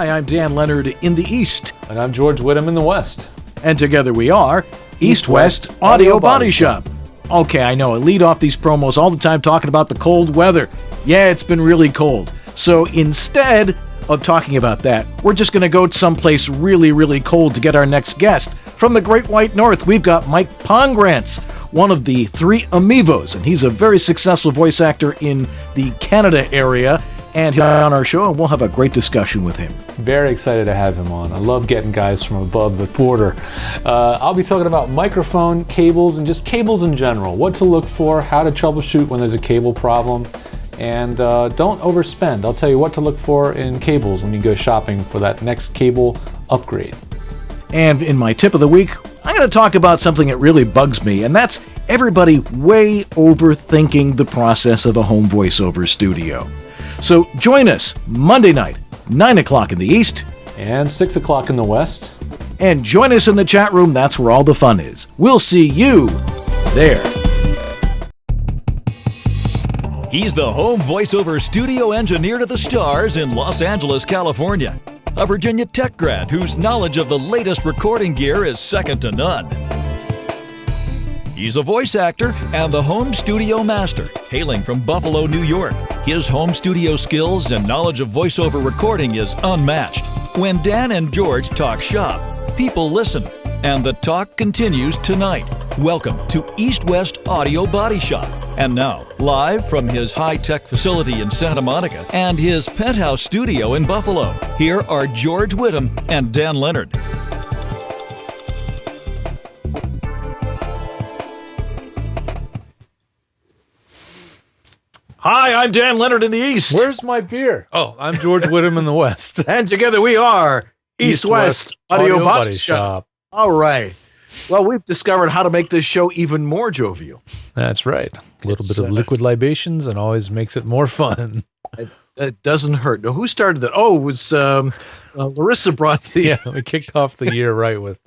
Hi, I'm Dan Leonard in the East. And I'm George Whittam in the West. And together we are East-West Audio Body Shop. Okay, I know, I lead off these promos all the time talking about the cold weather. Yeah, it's been really cold. So instead of talking about that, we're just going to go someplace really, really cold to get our next guest. From the Great White North, we've got Mike Pongracz, one of the Three Amivos, and he's a very successful voice actor in the Canada area. And he'll be on our show, and we'll have a great discussion with him. Very excited to have him on. I love getting guys from above the border. I'll be talking about microphone, cables, and just cables in general. What to look for, how to troubleshoot when there's a cable problem, and don't overspend. I'll tell you what to look for in cables when you go shopping for that next cable upgrade. And in my tip of the week, I'm going to talk about something that really bugs me, and that's everybody way overthinking the process of a home voiceover studio. So join us Monday night, 9 o'clock in the East. And 6 o'clock in the West. And join us in the chat room. That's where all the fun is. We'll see you there. He's the home voiceover studio engineer to the stars in Los Angeles, California. A Virginia Tech grad whose knowledge of the latest recording gear is second to none. He's a voice actor and the home studio master, hailing from Buffalo, New York. His home studio skills and knowledge of voiceover recording is unmatched. When Dan and George talk shop, people listen, and the talk continues tonight. Welcome to East-West Audio Body Shop. And now, live from his high-tech facility in Santa Monica and his penthouse studio in Buffalo, here are George Whittam and Dan Leonard. Hi, I'm Dan Leonard in the East. Where's my beer? Oh, I'm George Whittam in the West. And together we are East-West Audio Body Shop. All right. Well, we've discovered how to make this show even more jovial. That's right. A little bit of liquid libations and always makes it more fun. It doesn't hurt. Now, who started that? Oh, it was Larissa brought the... Yeah, we kicked off the year right with...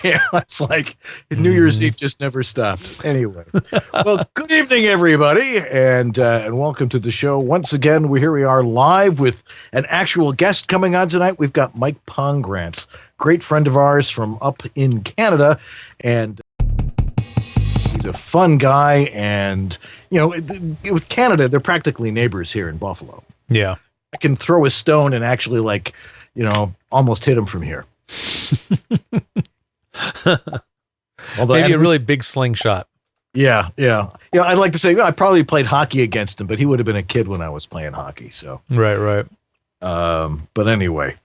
Yeah, it's like New Year's Eve just never stopped. Anyway. Well, good evening, everybody, and welcome to the show. Once again, here we are live with an actual guest coming on tonight. We've got Mike Pongracz, great friend of ours from up in Canada, and he's a fun guy, and, you know, with Canada, they're practically neighbors here in Buffalo. Yeah. I can throw a stone and actually, like, you know, almost hit him from here. Although maybe a really big slingshot. Yeah. I'd like to say I probably played hockey against him, but he would have been a kid when I was playing hockey. So right. But anyway,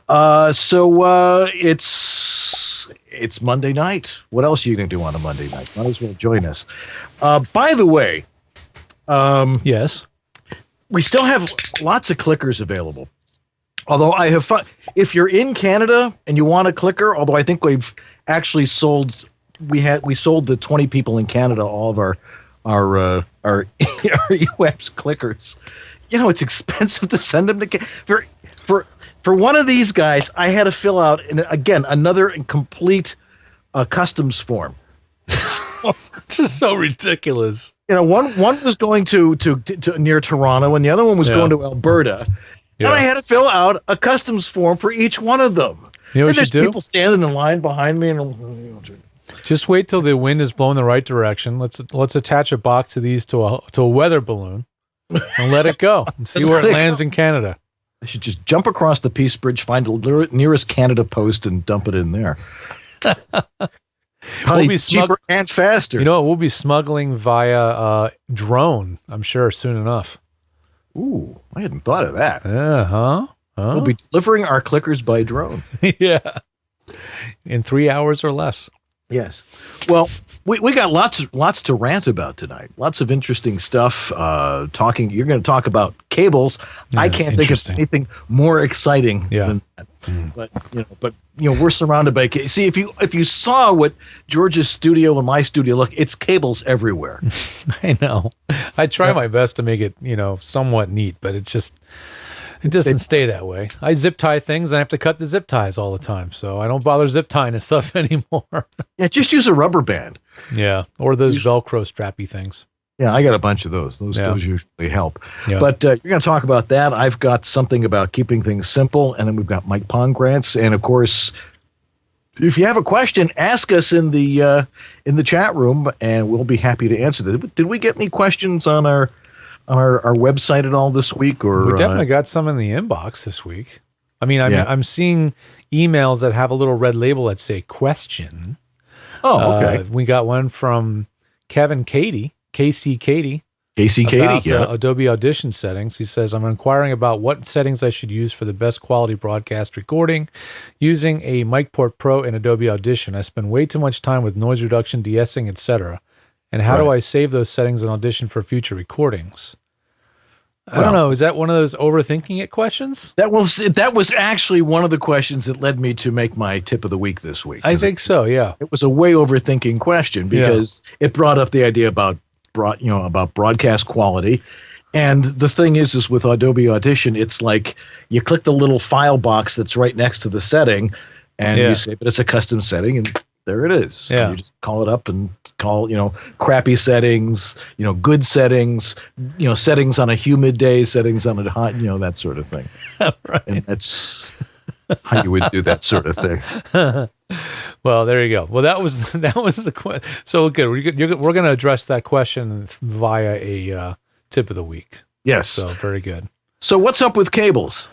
so it's Monday night. What else are you gonna do on a Monday night? Might as well join us. By the way, yes. We still have lots of clickers available. Although I have fun, if you're in Canada and you want a clicker, although I think we've actually sold, we sold the 20 people in Canada all of our EWABS clickers. You know, it's expensive to send them to for one of these guys. I had to fill out another incomplete customs form. It's just so ridiculous. You know, one was going to near Toronto, and the other one was going to Alberta. Yeah. And I had to fill out a customs form for each one of them. You know what there's you do? People standing in line behind me, and just wait till the wind is blowing the right direction. Let's attach a box of these to a weather balloon and let it go and see where it lands in Canada. I should just jump across the Peace Bridge, find the nearest Canada post, and dump it in there. Probably we'll cheaper and faster. You know, we'll be smuggling via drone, I'm sure, soon enough. Ooh, I hadn't thought of that. We'll be delivering our clickers by drone. Yeah. In 3 hours or less. Yes. Well, we got lots to rant about tonight. Lots of interesting stuff. You're going to talk about cables. Yeah, I can't think of anything more exciting than that. But we're surrounded by see if you saw what George's studio and my studio look, it's cables everywhere. I know. I try my best to make it, somewhat neat, but it doesn't stay that way. I zip tie things and I have to cut the zip ties all the time, so I don't bother zip tying and stuff anymore. Yeah, just use a rubber band. Yeah, or those Velcro strappy things. Yeah, I got a bunch of those. Those usually help. Yeah. But you're going to talk about that. I've got something about keeping things simple, and then we've got Mike Pongracz. And, of course, if you have a question, ask us in the chat room, and we'll be happy to answer them. Did we get any questions on our website at all this week? Or we definitely got some in the inbox this week. I mean, I'm seeing emails that have a little red label that say question. Oh, okay. We got one from Kevin Katie. Casey Katie, about Adobe Audition settings. He says, I'm inquiring about what settings I should use for the best quality broadcast recording using a MicPort Pro in Adobe Audition. I spend way too much time with noise reduction, de-essing, etc. And how do I save those settings in Audition for future recordings? I don't know. Is that one of those overthinking it questions? That was actually one of the questions that led me to make my tip of the week this week. I think so, yeah. It was a way overthinking question because it brought up the idea about broadcast quality. And the thing is with Adobe Audition, it's like you click the little file box that's right next to the setting and you save it as a custom setting, and there it is. Yeah. You just call it up and call, crappy settings, good settings, settings on a humid day, settings on a hot, that sort of thing. Right. And that's how you would do that sort of thing. Well, there you go. Well, that was the question. So good. We're going to address that question via a tip of the week. Yes. So very good. So what's up with cables?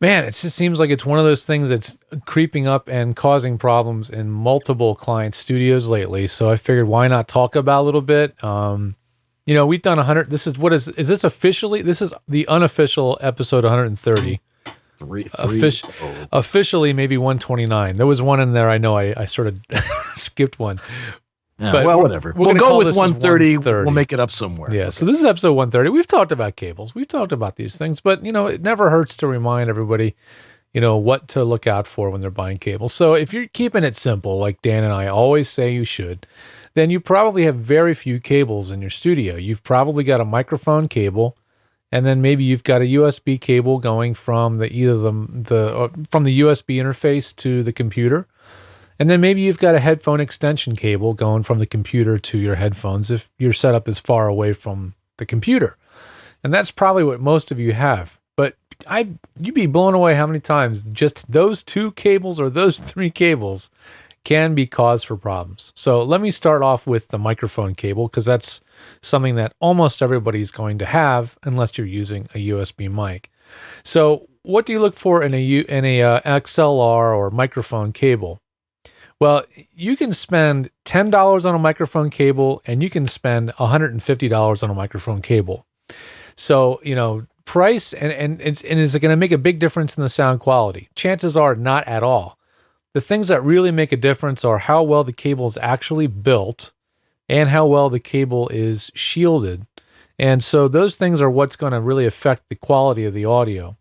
Man, it just seems like it's one of those things that's creeping up and causing problems in multiple client studios lately. So I figured, why not talk about a little bit? We've done 100. This is this officially? This is the unofficial episode 130. Officially, maybe 129. There was one in there. I know I sort of skipped one. Yeah, but whatever. We'll go with 130. We'll make it up somewhere. Yeah. Okay. So this is episode 130. We've talked about cables. We've talked about these things, but it never hurts to remind everybody, what to look out for when they're buying cables. So if you're keeping it simple, like Dan and I always say you should, then you probably have very few cables in your studio. You've probably got a microphone cable, and then maybe you've got a USB cable going from from the USB interface to the computer. And then maybe you've got a headphone extension cable going from the computer to your headphones if your setup is far away from the computer. And that's probably what most of you have. But you'd be blown away how many times just those two cables or those three cables can be cause for problems. So let me start off with the microphone cable, because that's something that almost everybody's going to have unless you're using a USB mic. So what do you look for in a XLR or microphone cable? Well, you can spend $10 on a microphone cable and you can spend $150 on a microphone cable. So, price and is it going to make a big difference in the sound quality? Chances are not at all. The things that really make a difference are how well the cable is actually built and how well the cable is shielded. And so those things are what's going to really affect the quality of the audio.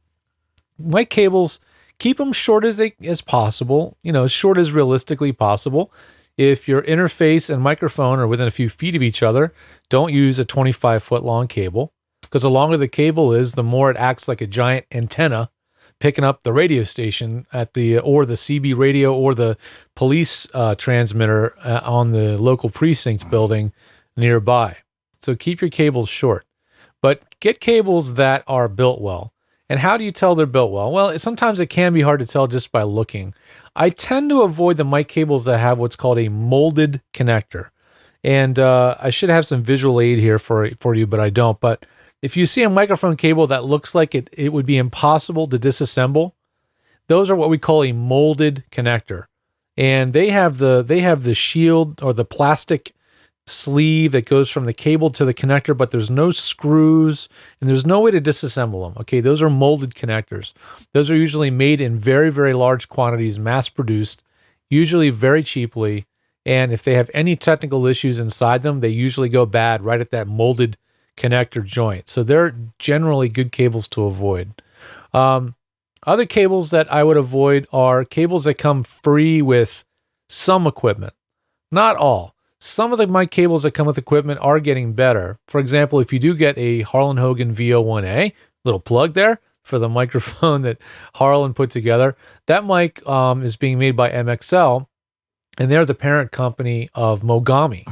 Mic cables, keep them short as possible, as short as realistically possible. If your interface and microphone are within a few feet of each other, don't use a 25-foot long cable, because the longer the cable is, the more it acts like a giant antenna picking up the radio station or the CB radio or the police transmitter on the local precincts building nearby. So keep your cables short, but get cables that are built well. And how do you tell they're built well? Well, sometimes it can be hard to tell just by looking. I tend to avoid the mic cables that have what's called a molded connector. And I should have some visual aid here for you, but I don't. But if you see a microphone cable that looks like it would be impossible to disassemble, those are what we call a molded connector. And they have the shield or the plastic sleeve that goes from the cable to the connector, but there's no screws and there's no way to disassemble them. Okay, those are molded connectors. Those are usually made in very, very large quantities, mass produced, usually very cheaply. And if they have any technical issues inside them, they usually go bad right at that molded connector joint. So they're generally good cables to avoid. Other cables that I would avoid are cables that come free with some equipment. Not all. Some of the mic cables that come with equipment are getting better. For example, if you do get a Harlan Hogan VO1A, little plug there for the microphone that Harlan put together, that mic is being made by MXL, and they're the parent company of Mogami.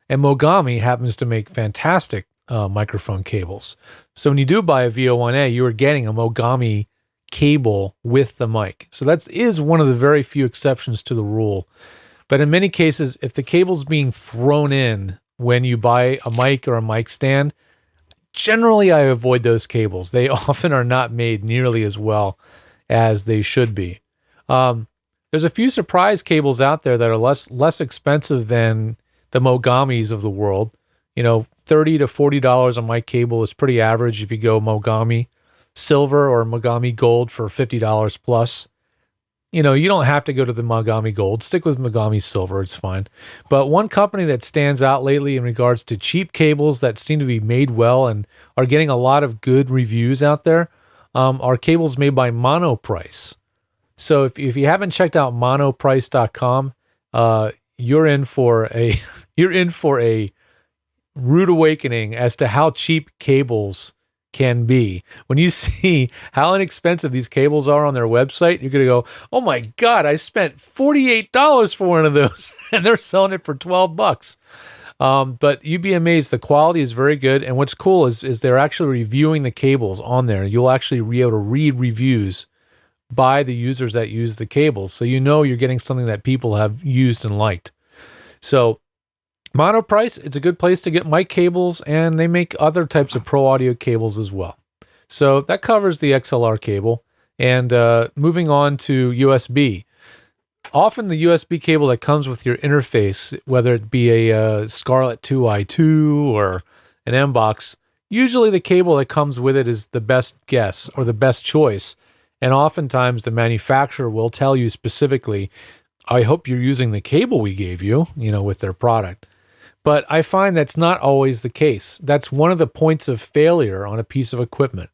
And Mogami happens to make fantastic microphone cables. So when you do buy a VO1A, you are getting a Mogami cable with the mic. So that is one of the very few exceptions to the rule. But in many cases, if the cable's being thrown in when you buy a mic or a mic stand, generally I avoid those cables. They often are not made nearly as well as they should be. There's a few surprise cables out there that are less expensive than the Mogamis of the world. You know, $30 to $40 a mic cable is pretty average if you go Mogami Silver or Mogami Gold for $50 plus. You know, you don't have to go to the Mogami Gold. Stick with Mogami Silver. It's fine. But one company that stands out lately in regards to cheap cables that seem to be made well and are getting a lot of good reviews out there are cables made by Monoprice. So if you haven't checked out monoprice.com, you're in for a rude awakening as to how cheap cables can be. When you see how inexpensive these cables are on their website, you're going to go, oh my God, I spent $48 for one of those and they're selling it for $12. But you'd be amazed. The quality is very good. And what's cool is they're actually reviewing the cables on there. You'll actually be able to read reviews by the users that use the cables. So you know you're getting something that people have used and liked. So Monoprice, it's a good place to get mic cables, and they make other types of pro audio cables as well. So that covers the XLR cable. And moving on to USB. Often the USB cable that comes with your interface, whether it be a Scarlett 2i2 or an M-Box, usually the cable that comes with it is the best guess or the best choice. And oftentimes the manufacturer will tell you specifically, I hope you're using the cable we gave you, with their product. But I find that's not always the case. That's one of the points of failure on a piece of equipment.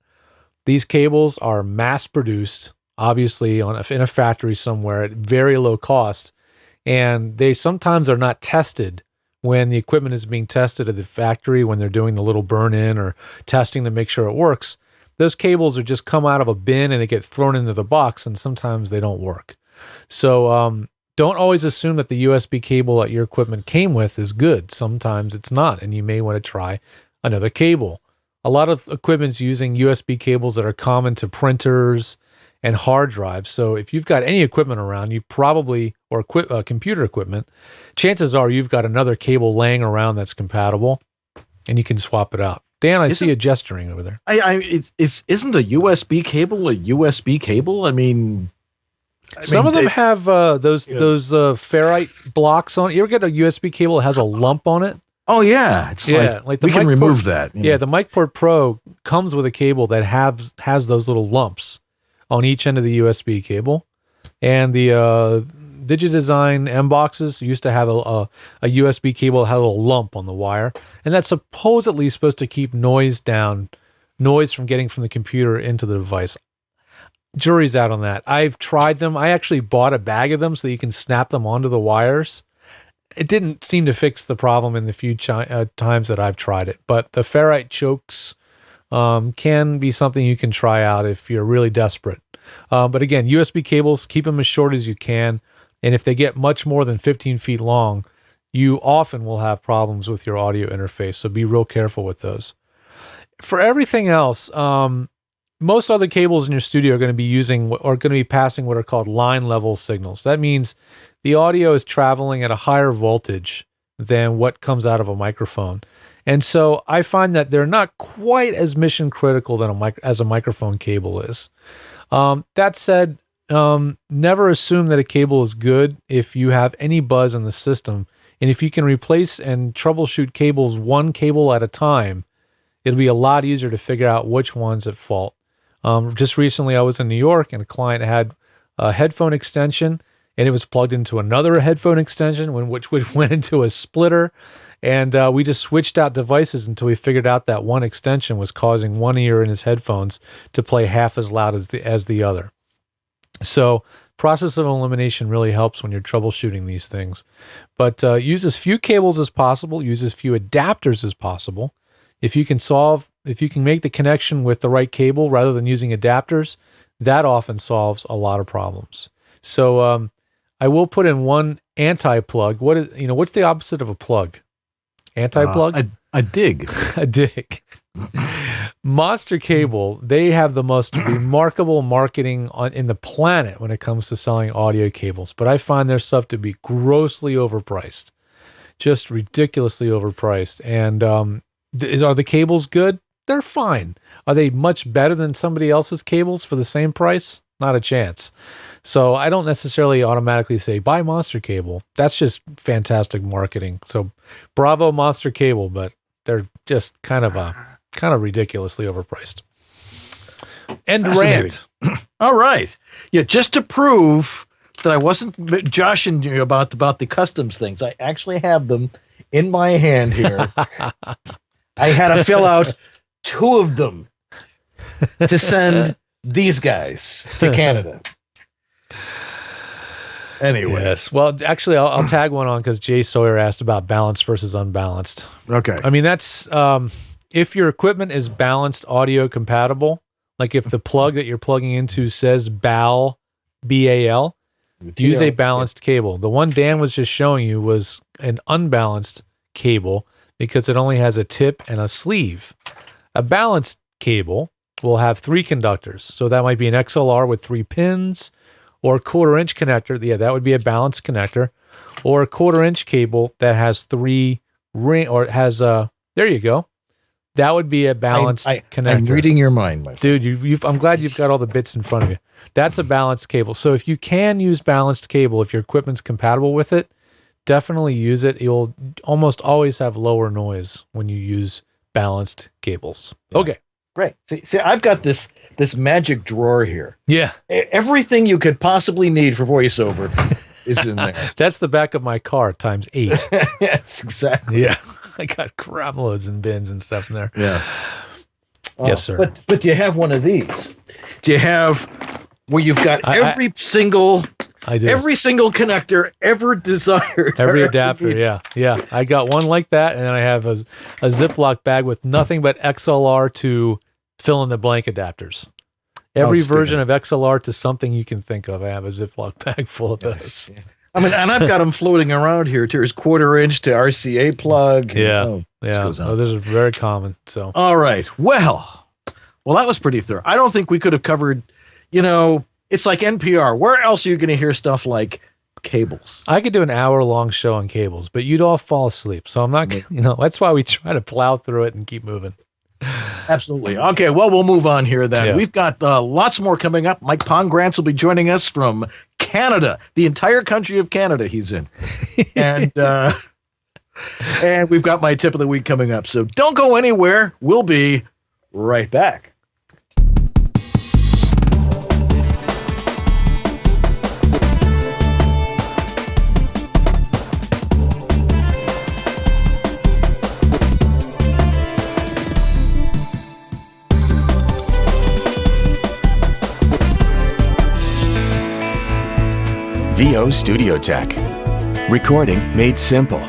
These cables are mass-produced, obviously in a factory somewhere at very low cost, and they sometimes are not tested when the equipment is being tested at the factory, when they're doing the little burn-in or testing to make sure it works. Those cables are just come out of a bin and they get thrown into the box, and sometimes they don't work. So don't always assume that the USB cable that your equipment came with is good. Sometimes it's not, and you may want to try another cable. A lot of equipment's using USB cables that are common to printers and hard drives. So if you've got any equipment around, you probably, or computer equipment, chances are you've got another cable laying around that's compatible, and you can swap it out. Dan, I see you gesturing over there. Isn't a USB cable a USB cable? I mean, some of them have those ferrite blocks on it. You ever get a USB cable that has a lump on it? Oh yeah, it's like we can remove that. Yeah, the MicPort Pro comes with a cable that has those little lumps on each end of the USB cable, and the DigiDesign M boxes used to have a USB cable that had a little lump on the wire, and that's supposedly supposed to keep noise down, noise from getting from the computer into the device. Jury's out on that. I've tried them. I actually bought a bag of them so that you can snap them onto the wires. It didn't seem to fix the problem in the few times that I've tried it, but the ferrite chokes can be something you can try out if you're really desperate. But again, USB cables, keep them as short as you can. And if they get much more than 15 feet long, you often will have problems with your audio interface. So be real careful with those. For everything else, most other cables in your studio are going to be passing what are called line level signals. That means the audio is traveling at a higher voltage than what comes out of a microphone. And so I find that they're not quite as mission critical as a microphone cable is. That said, never assume that a cable is good if you have any buzz in the system. And if you can replace and troubleshoot cables one cable at a time, it'll be a lot easier to figure out which one's at fault. Just recently I was in New York and a client had a headphone extension and it was plugged into another headphone extension which went into a splitter. And we just switched out devices until we figured out that one extension was causing one ear in his headphones to play half as loud as the other. So process of elimination really helps when you're troubleshooting these things. But use as few cables as possible, use as few adapters as possible. If you can make the connection with the right cable rather than using adapters, that often solves a lot of problems. So I will put in one anti-plug. What's the opposite of a plug? Anti-plug? A dig. A dig. Monster Cable, they have the most remarkable marketing in the planet when it comes to selling audio cables, but I find their stuff to be grossly overpriced, just ridiculously overpriced. And are the cables good? They're fine. Are they much better than somebody else's cables for the same price? Not a chance. So I don't necessarily automatically say buy Monster Cable. That's just fantastic marketing. So bravo Monster Cable, but they're just kind of ridiculously overpriced. End rant. All right. Yeah, just to prove that I wasn't joshing you about the customs things, I actually have them in my hand here. I had to fill out 2 of them to send these guys to Canada. Anyway. Yes. Well, actually, I'll tag one on because Jay Sawyer asked about balanced versus unbalanced. Okay. I mean, that's if your equipment is balanced audio compatible, like if the plug that you're plugging into says BAL, B-A-L, use a balanced cable. The one Dan was just showing you was an unbalanced cable because it only has a tip and a sleeve. A balanced cable will have 3 conductors. So that might be an XLR with 3 pins or a 1/4-inch connector. Yeah, that would be a balanced connector. Or a 1/4-inch cable that has 3 ring, or has there you go. That would be a balanced connector. I'm reading your mind, my friend. Dude, I'm glad you've got all the bits in front of you. That's a balanced cable. So if you can use balanced cable, if your equipment's compatible with it, definitely use it. You'll almost always have lower noise when you use balanced cables. Yeah. Okay. Great. See, I've got this magic drawer here. Yeah. Everything you could possibly need for voiceover is in there. That's the back of my car times 8. Yes, exactly. Yeah. I got crap loads and bins and stuff in there. Yeah. Yes, sir. But do you have one of these? Do you have where you've got every single connector ever desired? Every adapter, yeah. I got one like that, and then I have a Ziploc bag with nothing but XLR to fill in the blank adapters. Every version of XLR to something you can think of, I have a Ziploc bag full of those. Yes. I mean, and I've got them floating around here too. There's 1/4-inch to RCA plug. Yeah. Those are very common. So, all right. Well, that was pretty thorough. I don't think we could have covered, it's like NPR. Where else are you going to hear stuff like cables? I could do an hour-long show on cables, but you'd all fall asleep. So I'm not, that's why we try to plow through it and keep moving. Absolutely. Okay, well, we'll move on here then. Yeah. We've got lots more coming up. Mike Pongracz will be joining us from Canada, the entire country of Canada he's in. And we've got my tip of the week coming up. So don't go anywhere. We'll be right back. VO Studio Tech. Recording made simple.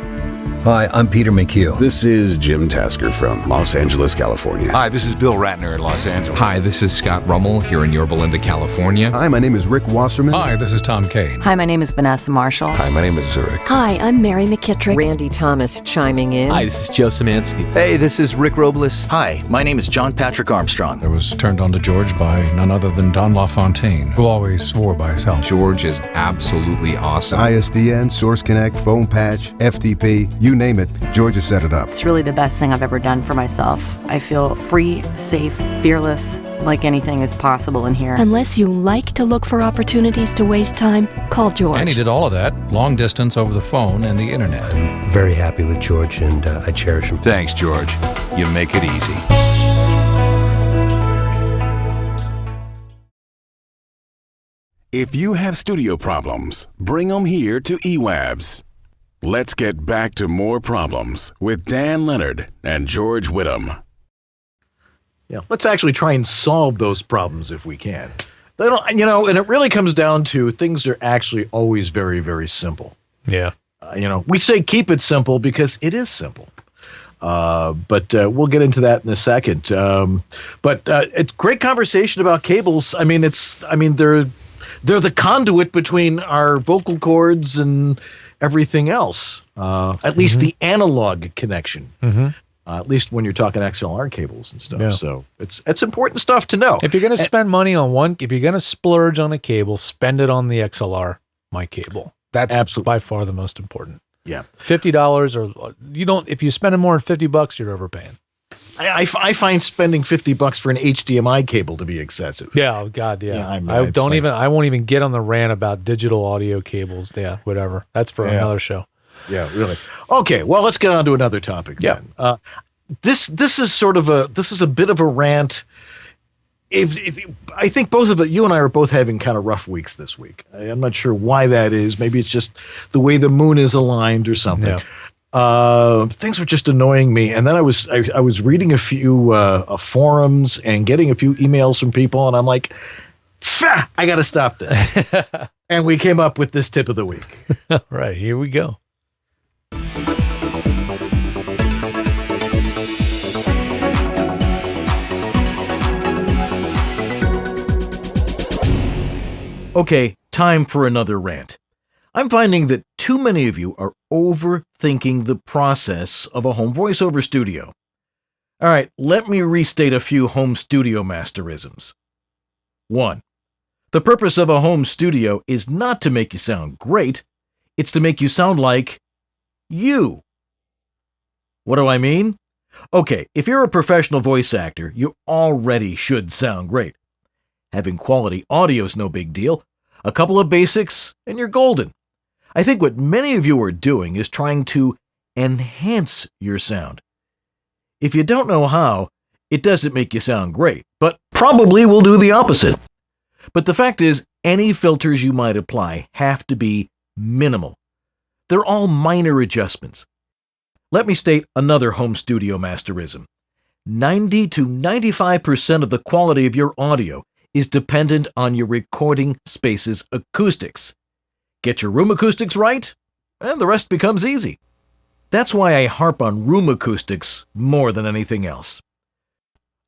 Hi, I'm Peter McHugh. This is Jim Tasker from Los Angeles, California. Hi, this is Bill Ratner in Los Angeles. Hi, this is Scott Rummel here in Yorba Linda, California. Hi, my name is Rick Wasserman. Hi, this is Tom Kane. Hi, my name is Vanessa Marshall. Hi, my name is Zurich. Hi, I'm Mary McKittrick. Randy Thomas chiming in. Hi, this is Joe Szymanski. Hey, this is Rick Robles. Hi, my name is John Patrick Armstrong. I was turned on to George by none other than Don LaFontaine, who always swore by his help. George is absolutely awesome. ISDN, Source Connect, Phone Patch, FTP, you name it, George has set it up. It's really the best thing I've ever done for myself. I feel free, safe, fearless, like anything is possible in here. Unless you like to look for opportunities to waste time, call George. And he did all of that, long distance over the phone and the internet. I'm very happy with George, and I cherish him. Thanks, George. You make it easy. If you have studio problems, bring them here to EWABS. Let's get back to more problems with Dan Leonard and George Whittam. Yeah, let's actually try and solve those problems if we can. They don't, and it really comes down to things are actually always very, very simple. Yeah. We say keep it simple because it is simple. But we'll get into that in a second. But it's great conversation about cables. They're the conduit between our vocal cords and everything else, at least the analog connection. At least when you're talking XLR cables and stuff. Yeah. So it's important stuff to know. If you're going to spend money on one, if you're going to splurge on a cable, spend it on the XLR mic cable. That's absolutely by far the most important. Yeah. $50 or you don't, if you spend more than $50, you're overpaying. I find spending $50 for an HDMI cable to be excessive. Yeah. Oh God. Yeah. Yeah, I won't even get on the rant about digital audio cables. Yeah. Whatever. That's for another show. Yeah, really. Okay, well, let's get on to another topic. Yeah. Then. This is a bit of a rant. If I think both of it, you and I are both having kind of rough weeks this week. I'm not sure why that is. Maybe it's just the way the moon is aligned or something. Yeah. Things were just annoying me, and then I was reading a few forums and getting a few emails from people, and I'm like, I got to stop this. And we came up with this tip of the week. Right, here we go. Okay, time for another rant. I'm finding that too many of you are overthinking the process of a home voiceover studio. All right, let me restate a few home studio masterisms. 1. The purpose of a home studio is not to make you sound great, it's to make you sound like you. What do I mean? Okay, if you're a professional voice actor, you already should sound great. Having quality audio is no big deal. A couple of basics, and you're golden. I think what many of you are doing is trying to enhance your sound. If you don't know how, it doesn't make you sound great, but probably will do the opposite. But the fact is, any filters you might apply have to be minimal. They're all minor adjustments. Let me state another home studio masterism. 90 to 95% of the quality of your audio is dependent on your recording space's acoustics. Get your room acoustics right, and the rest becomes easy. That's why I harp on room acoustics more than anything else.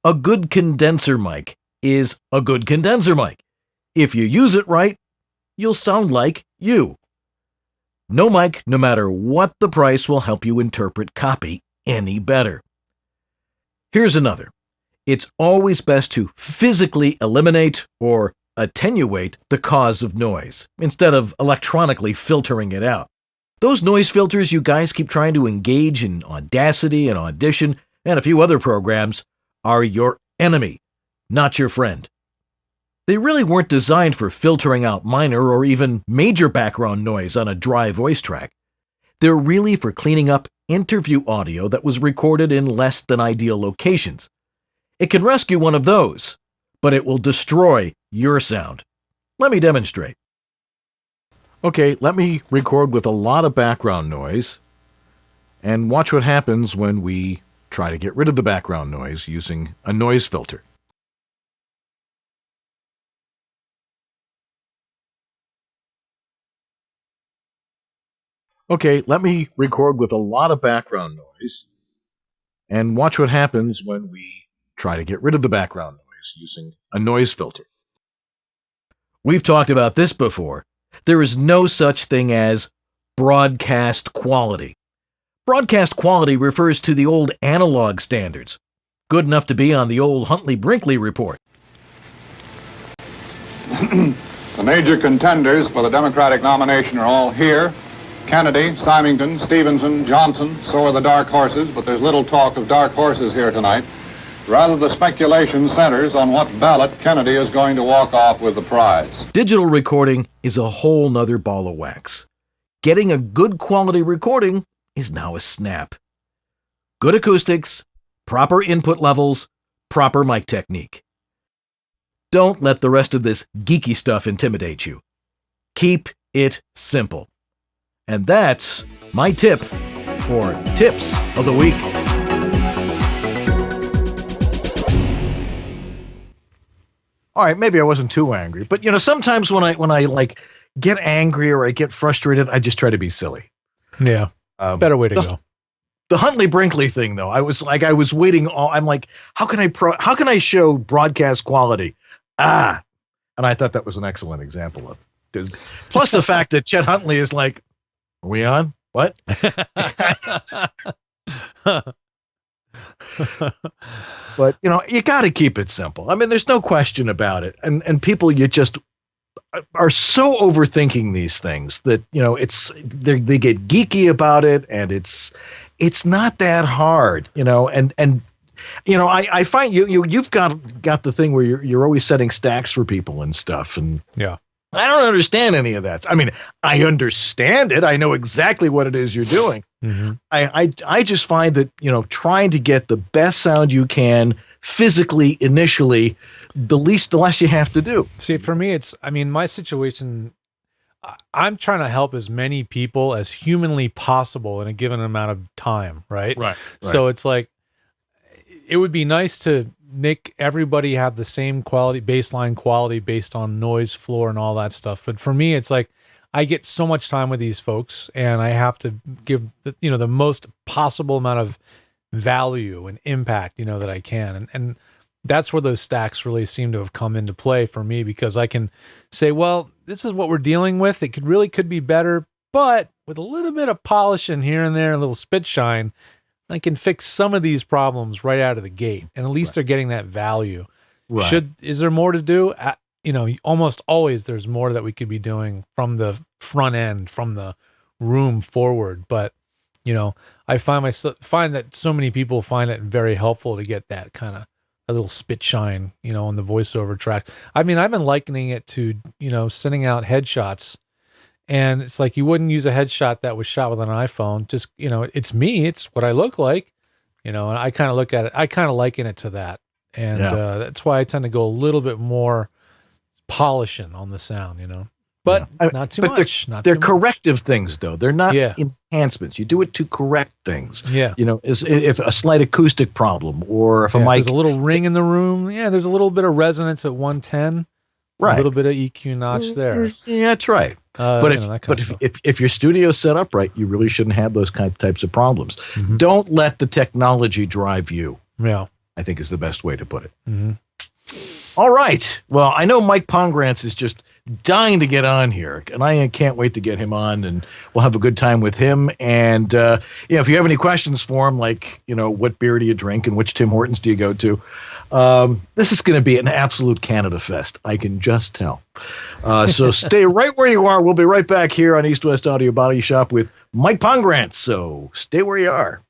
A good condenser mic is a good condenser mic. If you use it right, you'll sound like you. No mic, no matter what the price, will help you interpret copy any better. Here's another. It's always best to physically eliminate or attenuate the cause of noise, instead of electronically filtering it out. Those noise filters you guys keep trying to engage in Audacity and Audition and a few other programs are your enemy, not your friend. They really weren't designed for filtering out minor or even major background noise on a dry voice track. They're really for cleaning up interview audio that was recorded in less than ideal locations. It can rescue one of those, but it will destroy your sound. Let me demonstrate. Okay, let me record with a lot of background noise and watch what happens when we try to get rid of the background noise using a noise filter. Okay, let me record with a lot of background noise and watch what happens when we try to get rid of the background noise using a noise filter. We've talked about this before. There is no such thing as broadcast quality. Broadcast quality refers to the old analog standards, good enough to be on the old Huntley-Brinkley report. The major contenders for the Democratic nomination are all here. Kennedy, Symington, Stevenson, Johnson, so are the dark horses, but there's little talk of dark horses here tonight. Rather, the speculation centers on what ballot Kennedy is going to walk off with the prize. Digital recording is a whole nother ball of wax. Getting a good quality recording is now a snap. Good acoustics, proper input levels, proper mic technique. Don't let the rest of this geeky stuff intimidate you. Keep it simple. And that's my tip, or tips of the week. All right, maybe I wasn't too angry, but sometimes when I like get angry or I get frustrated, I just try to be silly. Yeah, better way to go. The Huntley-Brinkley thing, though, I was waiting. I'm like, how can I show broadcast quality? And I thought that was an excellent example of it. Plus the fact that Chet Huntley is like, Are we on? What? But, you got to keep it simple. I mean, there's no question about it. And people, you just are so overthinking these things that, they get geeky about it, and it's not that hard, I find you've got the thing where you're always setting stacks for people and stuff. And yeah, I don't understand any of that. I mean, I understand it. I know exactly what it is you're doing. Mm-hmm. I just find that, trying to get the best sound you can physically initially, the less you have to do. See, for me, my situation, I'm trying to help as many people as humanly possible in a given amount of time, right? Right. So it's like, it would be nice to make everybody have the same baseline quality based on noise floor and all that stuff. But for me, it's like, I get so much time with these folks, and I have to give the most possible amount of value and impact, that I can. And that's where those stacks really seem to have come into play for me, because I can say, well, this is what we're dealing with. It could be better, but with a little bit of polish in here and there, a little spit shine, I can fix some of these problems right out of the gate. And at least they're getting that value. Right. Is there more to do? Almost always there's more that we could be doing from the front end, from the room forward. But, I find that so many people find it very helpful to get that kind of a little spit shine, on the voiceover track. I mean, I've been likening it to, sending out headshots, and it's like, you wouldn't use a headshot that was shot with an iPhone. Just, it's me, it's what I look like, and I kind of look at it, I kind of liken it to that. And that's why I tend to go a little bit more polishing on the sound, but not too much. They're corrective things, though. They're not enhancements. You do it to correct things. Yeah. If a slight acoustic problem, or if a mic, there's a little ring in the room. Yeah. There's a little bit of resonance at 110. Right. A little bit of EQ notch there. Yeah, that's right. But if your studio's set up right, you really shouldn't have those types of problems. Mm-hmm. Don't let the technology drive you. Yeah. I think is the best way to put it. Mm-hmm. All right. Well, I know Mike Pongratz is just dying to get on here, and I can't wait to get him on, and we'll have a good time with him. And if you have any questions for him, like, what beer do you drink and which Tim Hortons do you go to? This is going to be an absolute Canada Fest. I can just tell. So stay right where you are. We'll be right back here on East West Audio Body Shop with Mike Pongratz. So stay where you are.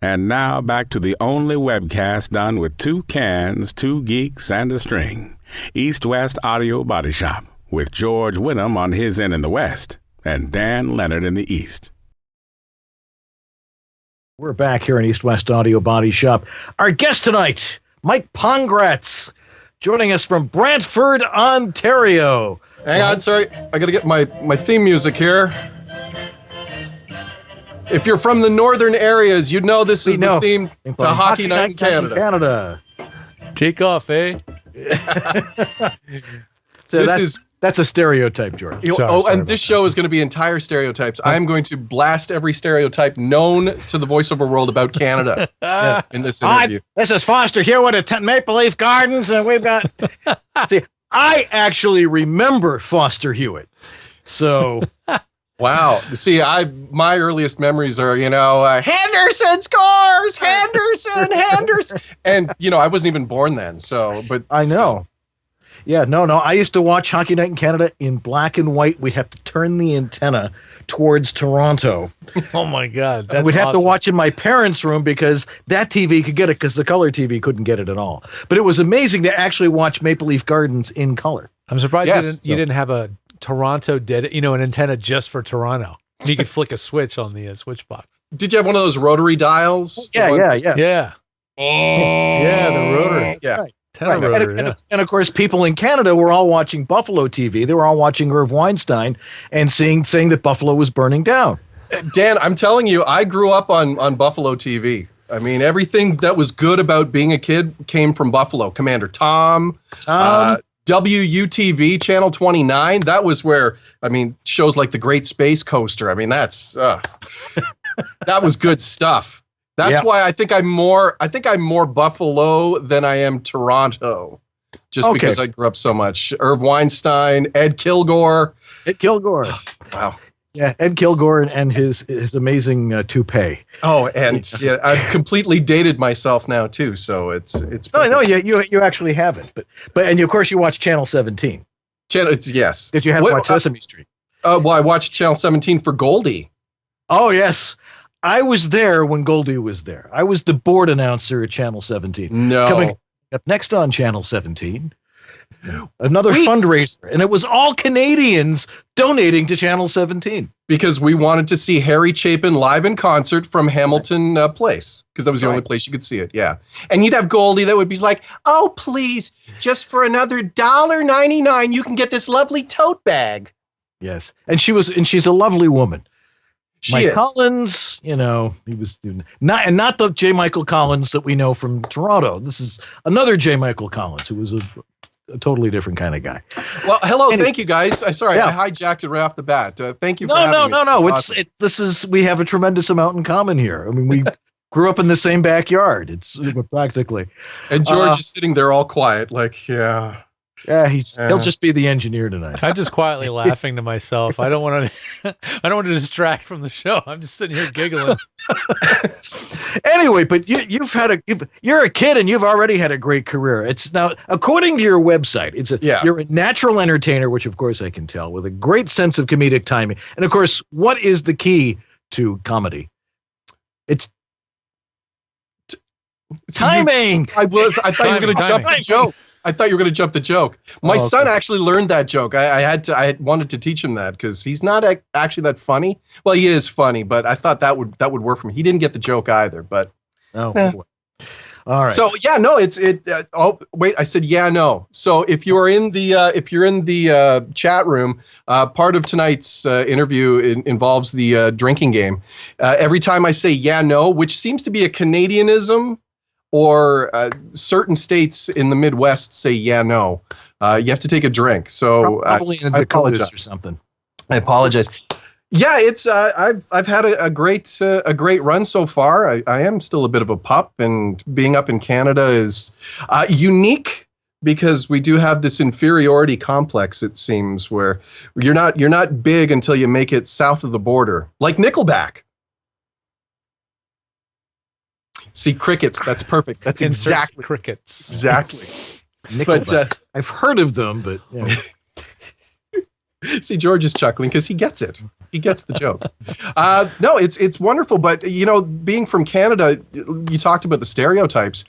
And now back to the only webcast done with 2 cans, 2 geeks, and a string. East West Audio Body Shop with George Whittam on his end in the West and Dan Leonard in the East. We're back here in East West Audio Body Shop. Our guest tonight, Mike Pongratz, joining us from Brantford, Ontario. Hang on, sorry. I got to get my theme music here. If you're from the northern areas, you know this is the theme to Hockey Night in Canada. Take off, eh? This is That's a stereotype, George. And this show is going to be entire stereotypes. I'm going to blast every stereotype known to the voiceover world about Canada in this interview. This is Foster Hewitt at Maple Leaf Gardens, and we've got... See, I actually remember Foster Hewitt. So... Wow. See, my earliest memories are, Henderson scores! Henderson! And, I wasn't even born then, so... but I know. Still. Yeah, no. I used to watch Hockey Night in Canada in black and white. We'd have to turn the antenna towards Toronto. Oh, my God. We'd have to watch in my parents' room because that TV could get it because the color TV couldn't get it at all. But it was amazing to actually watch Maple Leaf Gardens in color. I'm surprised you didn't have a Toronto an antenna just for Toronto. You could flick a switch on the switch box. Did you have one of those rotary dials? Yeah. Yeah, the rotary. Yeah. Right. And of course, people in Canada were all watching Buffalo TV. They were all watching Irv Weinstein and saying that Buffalo was burning down. Dan, I'm telling you, I grew up on Buffalo TV. I mean, everything that was good about being a kid came from Buffalo. Commander Tom. WUTV, Channel 29. That was where, shows like The Great Space Coaster. That was good stuff. That's why I think I'm more Buffalo than I am Toronto. Just because I grew up so much. Irv Weinstein, Ed Kilgore. Wow. Yeah, Ed Kilgore and his amazing toupee. Oh, and I've completely dated myself now too, so it's. No, you actually haven't, but and of course you watch Channel 17. Yes. Did you have to watch Sesame Street? Well, I watched Channel 17 for Goldie. Oh yes, I was there when Goldie was there. I was the board announcer at Channel 17. No. Coming up next on Channel 17. Another fundraiser, and it was all Canadians donating to Channel 17 because we wanted to see Harry Chapin live in concert from Hamilton Place because that was the only place you could see it. Yeah, and you'd have Goldie that would be like, "Oh, please, just for another $1.99, you can get this lovely tote bag." Yes, and she's a lovely woman. Mike Collins, he was not the J. Michael Collins that we know from Toronto. This is another J. Michael Collins who was a totally different kind of guy. Well, hello, thank you guys. I hijacked it right off the bat. Thank you for having me. No. We have a tremendous amount in common here. We grew up in the same backyard. It's practically. And George is sitting there all quiet, like, Yeah, he'll just be the engineer tonight. I'm just quietly laughing to myself. I don't want to distract from the show. I'm just sitting here giggling. Anyway, but you're a kid and you've already had a great career. It's now, according to your website, you're a natural entertainer, which of course I can tell, with a great sense of comedic timing. And of course, what is the key to comedy? It's timing. I thought you were going to jump the joke. I thought you were going to jump the joke. My son actually learned that joke. I wanted to teach him that because he's not actually that funny. Well, he is funny, but I thought that would work for me. He didn't get the joke either, but. All right. So I said yeah, no. So if you're in the chat room, part of tonight's interview involves the drinking game. Every time I say yeah, no, which seems to be a Canadianism. Or certain states in the Midwest say yeah, no. You have to take a drink. So probably in the Dakotas or something. I apologize. Yeah, it's I've had a great run so far. I am still a bit of a pup, and being up in Canada is unique because we do have this inferiority complex. It seems where you're not big until you make it south of the border, like Nickelback. See, crickets. That's perfect. That's exactly crickets. Exactly. But I've heard of them, but see, George is chuckling because he gets it. He gets the joke. No, it's wonderful. But being from Canada, you talked about the stereotypes.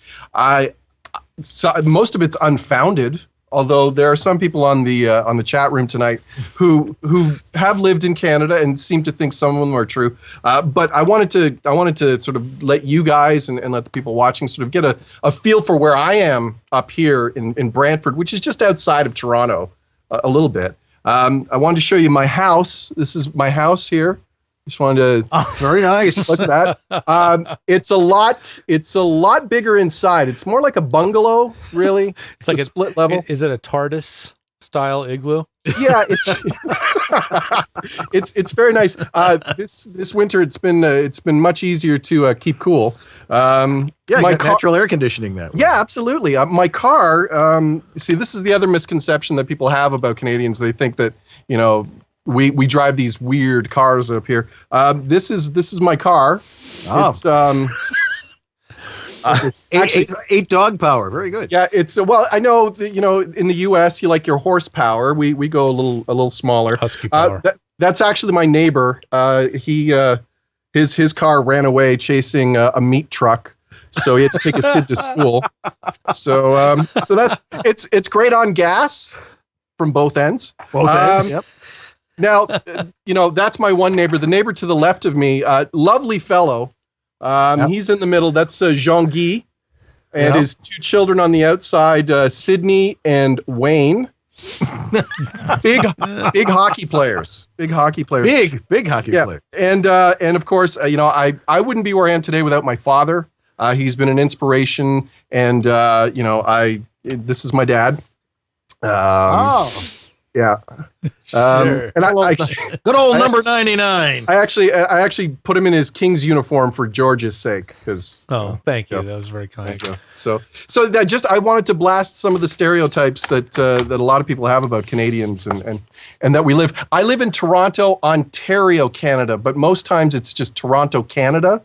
Most of it's unfounded. Although there are some people on the chat room tonight who have lived in Canada and seem to think some of them are true. But I wanted to sort of let you guys and let the people watching sort of get a feel for where I am up here in Brantford, which is just outside of Toronto a little bit. I wanted to show you my house. This is my house here. Just wanted to. Oh, very nice. Look at that. It's a lot bigger inside. It's more like a bungalow, really. It's like a split level. Is it a TARDIS? style igloo. Yeah, it's very nice. This winter it's been much easier to keep cool. Natural air conditioning that way. Yeah, absolutely. My car. See, this is the other misconception that people have about Canadians. They think that we drive these weird cars up here. This is my car. Oh. It's eight dog power. Very good. Yeah, it's I know that, in the U.S. you like your horsepower. We go a little smaller. Husky power. That's actually my neighbor. His car ran away chasing a meat truck, so he had to take his kid to school. So that's it's great on gas from both ends. Both ends. Yep. Now, that's my one neighbor. The neighbor to the left of me, lovely fellow. He's in the middle. That's Jean-Guy and his two children on the outside, Sydney and Wayne. big hockey players. Big hockey players. Big hockey players. And of course, I wouldn't be where I am today without my father. He's been an inspiration, and this is my dad. Yeah. Sure. And good old number 99. I actually put him in his King's uniform for George's sake, because. Oh, thank you. That was very kind. So I wanted to blast some of the stereotypes that a lot of people have about Canadians and that we live. I live in Toronto, Ontario, Canada, but most times it's just Toronto, Canada.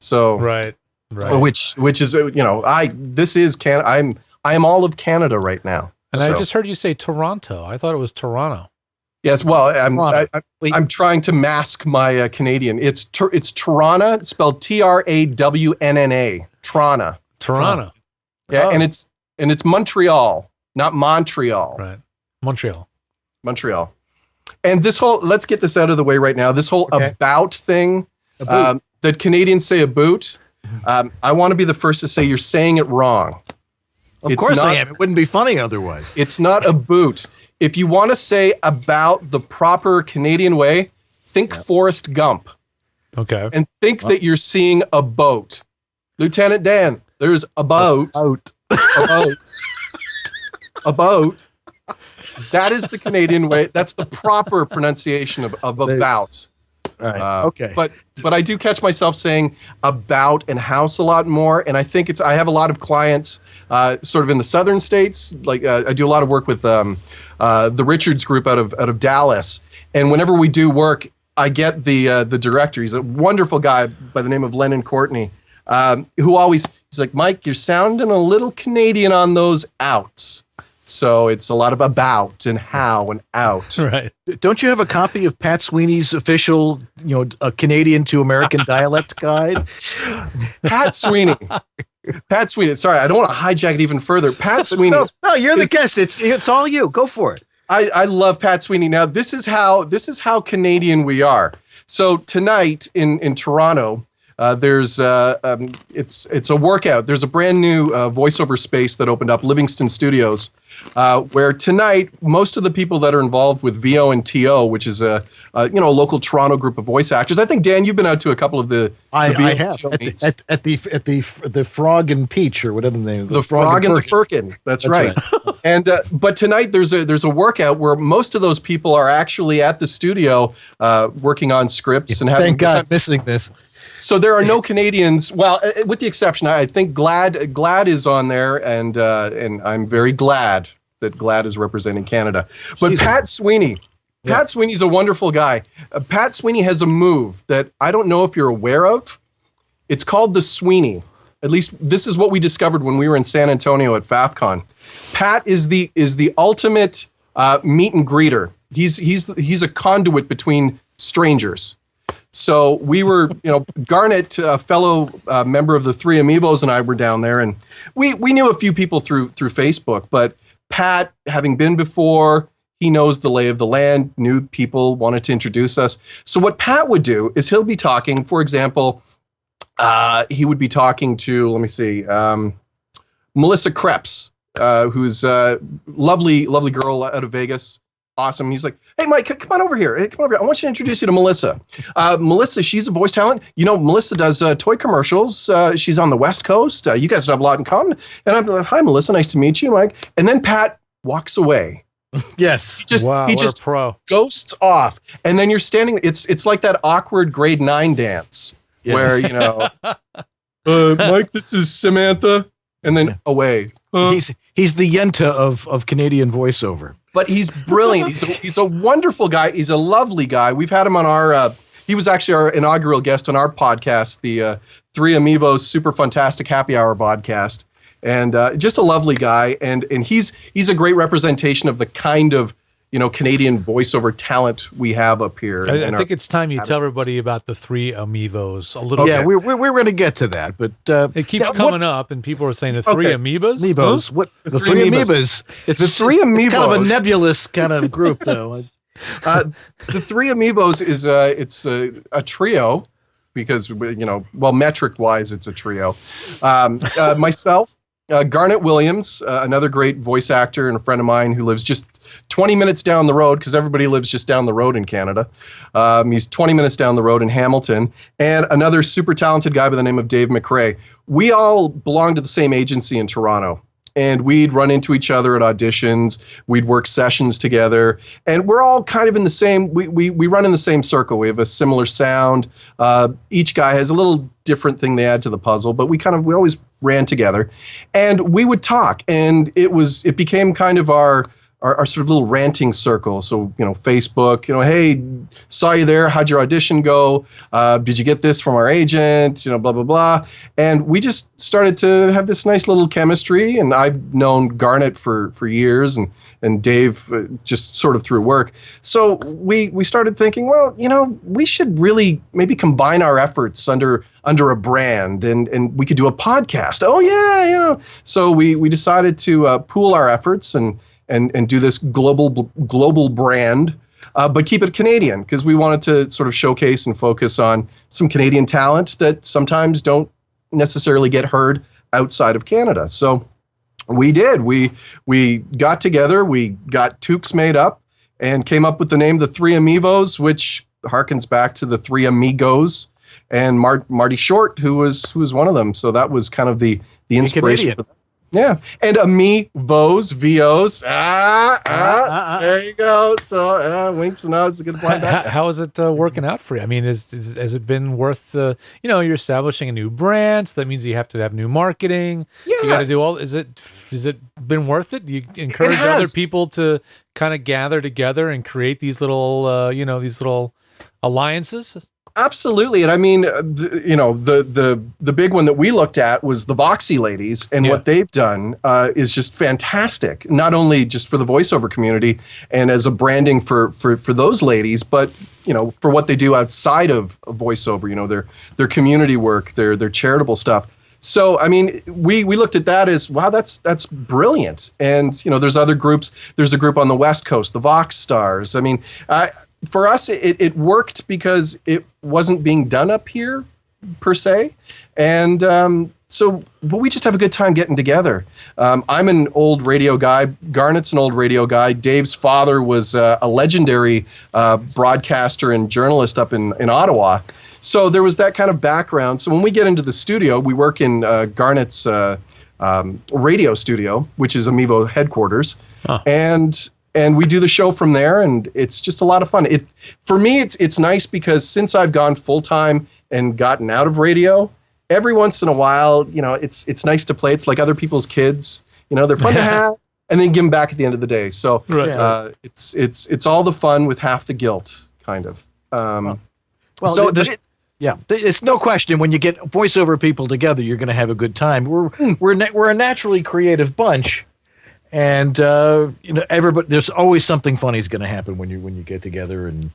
So right. Which is this is Canada. I am all of Canada right now. And I just heard you say Toronto. I thought it was Toronto. Yes, well, I'm trying to mask my Canadian. It's Toronto, spelled Trawnna. Toronto. Yeah, and it's Montreal, not Montreal. Right. Montreal. And this whole, let's get this out of the way right now. This whole about thing that Canadians say about. I want to be the first to say you're saying it wrong. Of course I am. It wouldn't be funny otherwise. It's not a boot. If you want to say about the proper Canadian way, think Forrest Gump. Okay. And think that you're seeing a boat. Lieutenant Dan, there's a boat. A boat. That is the Canadian way. That's the proper pronunciation of about. Right. Okay. But I do catch myself saying about and house a lot more. And I think I have a lot of clients sort of in the southern states. Like I do a lot of work with the Richards group out of Dallas. And whenever we do work, I get the director. He's a wonderful guy by the name of Lennon Courtney, he's like, Mike, you're sounding a little Canadian on those outs. So it's a lot of about and how and out. Right. Don't you have a copy of Pat Sweeney's official, a Canadian to American dialect guide? Pat Sweeney. Sorry, I don't want to hijack it even further. Pat Sweeney. No, you're the guest. It's all you. Go for it. I love Pat Sweeney. Now, this is how Canadian we are. So tonight in Toronto, there's it's a workout. There's a brand new voiceover space that opened up, Livingston Studios, where tonight most of the people that are involved with VO and TO, which is a local Toronto group of voice actors. I think Dan, you've been out to a couple of the I have at the Frog and Peach or whatever the name. The Frog and the Firkin. That's right. And but tonight there's a workout where most of those people are actually at the studio working on scripts and having. Thank God, missing this. So there are no Canadians. Well, with the exception, I think Glad is on there, and I'm very glad that Glad is representing Canada. But Pat Sweeney, Pat Sweeney's a wonderful guy. Pat Sweeney has a move that I don't know if you're aware of. It's called the Sweeney. At least this is what we discovered when we were in San Antonio at FAFCon. Pat is the ultimate meet and greeter. He's a conduit between strangers. So we were, Garnet, a fellow member of the Three Amivos, and I were down there, and we knew a few people through Facebook. But Pat, having been before, he knows the lay of the land. New people wanted to introduce us. So what Pat would do is he'll be talking. For example, he would be talking to, Melissa Krebs, who's a lovely girl out of Vegas. Awesome. He's like, hey, Mike, come on over here. Hey, come over here. I want you to introduce you to Melissa. Melissa, she's a voice talent. Melissa does toy commercials. She's on the West Coast. You guys have a lot in common. And I'm like, hi, Melissa. Nice to meet you, Mike. And then Pat walks away Yes. He just just pro. Ghosts off. And then you're standing, it's like that awkward grade 9 dance where, Mike, this is Samantha. And then away. He's the Yenta of Canadian voiceover. But he's brilliant. He's a wonderful guy. He's a lovely guy. We've had him on our, he was actually our inaugural guest on our podcast, the Three Amivos Super Fantastic Happy Hour podcast. And just a lovely guy. And he's a great representation of the kind of, Canadian voiceover talent we have up here. I think it's time you tell everybody about the Three Amivos a little bit. Yeah, we're going to get to that, but it keeps coming up, and people are saying the Three Amoebas. Amigos? What? The Three Amoebas. It's the Three Amivos. It's kind of a nebulous kind of group, though. The Three Amivos is it's a trio because metric wise it's a trio. Myself. Garnet Williams, another great voice actor and a friend of mine who lives just 20 minutes down the road, because everybody lives just down the road in Canada. He's 20 minutes down the road in Hamilton. And another super talented guy by the name of Dave McRae. We all belong to the same agency in Toronto. And we'd run into each other at auditions. We'd work sessions together. And we're all kind of in the same, we run in the same circle. We have a similar sound. Each guy has a little different thing they add to the puzzle, but we always ran together. And we would talk. And it became kind of our sort of little ranting circle. So, Facebook, hey, saw you there. How'd your audition go? Did you get this from our agent? Blah, blah, blah. And we just started to have this nice little chemistry. And I've known Garnet for years and Dave just sort of through work. So we started thinking, well, we should really maybe combine our efforts under a brand and we could do a podcast. Oh, yeah, So we decided to pool our efforts and do this global brand, but keep it Canadian, because we wanted to sort of showcase and focus on some Canadian talent that sometimes don't necessarily get heard outside of Canada. So we did. We got together, we got toques made up, and came up with the name The Three Amivos, which harkens back to the Three Amigos, and Marty Short, who was one of them. So that was kind of the inspiration. Yeah, and Amivos, VOs. There you go. So winks and nods, a good point back. How is it working out for you? I mean, has it been worth you're establishing a new brand, so that means you have to have new marketing. Yeah. You got to do has it been worth it? Do you encourage other people to kind of gather together and create these little, these little alliances? Absolutely. And I mean, the big one that we looked at was the Voxy ladies, and what they've done is just fantastic, not only just for the voiceover community and as a branding for those ladies, but, for what they do outside of voiceover, their community work, their charitable stuff. So, I mean, we looked at that as, wow, that's brilliant. And, there's other groups. There's a group on the West Coast, the Vox Stars. I mean, for us, it worked because it wasn't being done up here, per se. And but we just have a good time getting together. I'm an old radio guy. Garnet's an old radio guy. Dave's father was a legendary broadcaster and journalist up in Ottawa. So there was that kind of background. So when we get into the studio, we work in Garnet's radio studio, which is Amivo headquarters. Huh. And we do the show from there, and it's just a lot of fun. For me, it's nice because since I've gone full-time and gotten out of radio, every once in a while, it's nice to play. It's like other people's kids. They're fun to have, and then give them back at the end of the day. So it's all the fun with half the guilt, kind of. It's no question when you get voiceover people together, you're going to have a good time. We're a naturally creative bunch. And everybody, there's always something funny is going to happen when you get together. And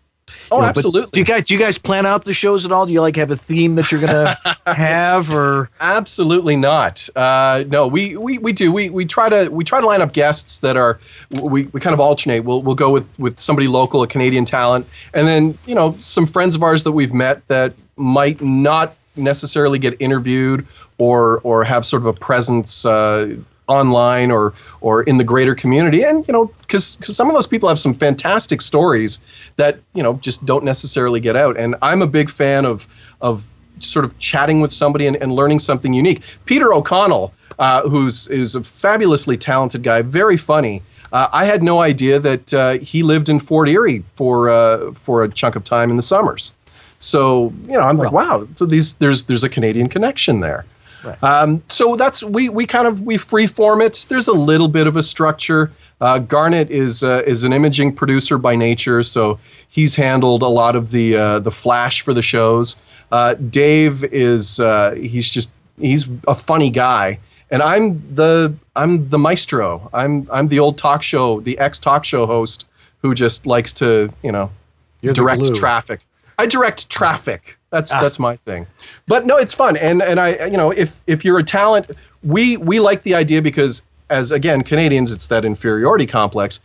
absolutely. Do you guys plan out the shows at all? Do you have a theme that you're going to have, or absolutely not? No, we do. We try to line up guests that are we kind of alternate. We'll go with somebody local, a Canadian talent, and then some friends of ours that we've met that might not necessarily get interviewed or have sort of a presence online or in the greater community, and because some of those people have some fantastic stories that just don't necessarily get out. And I'm a big fan of sort of chatting with somebody and learning something unique. Peter O'Connell, who's a fabulously talented guy, very funny. I had no idea that he lived in Fort Erie for a chunk of time in the summers. So, I'm like, wow. So there's a Canadian connection there. Right. So that's we free form it. There's a little bit of a structure. Garnet is an imaging producer by nature, so he's handled a lot of the flash for the shows. Dave is he's a funny guy, and I'm the maestro. I'm the old talk show, the ex-talk show host who just likes to direct traffic. I direct traffic. That's my thing. But no, it's fun, and I if you're a talent, we like the idea because as again Canadians, it's that inferiority complex.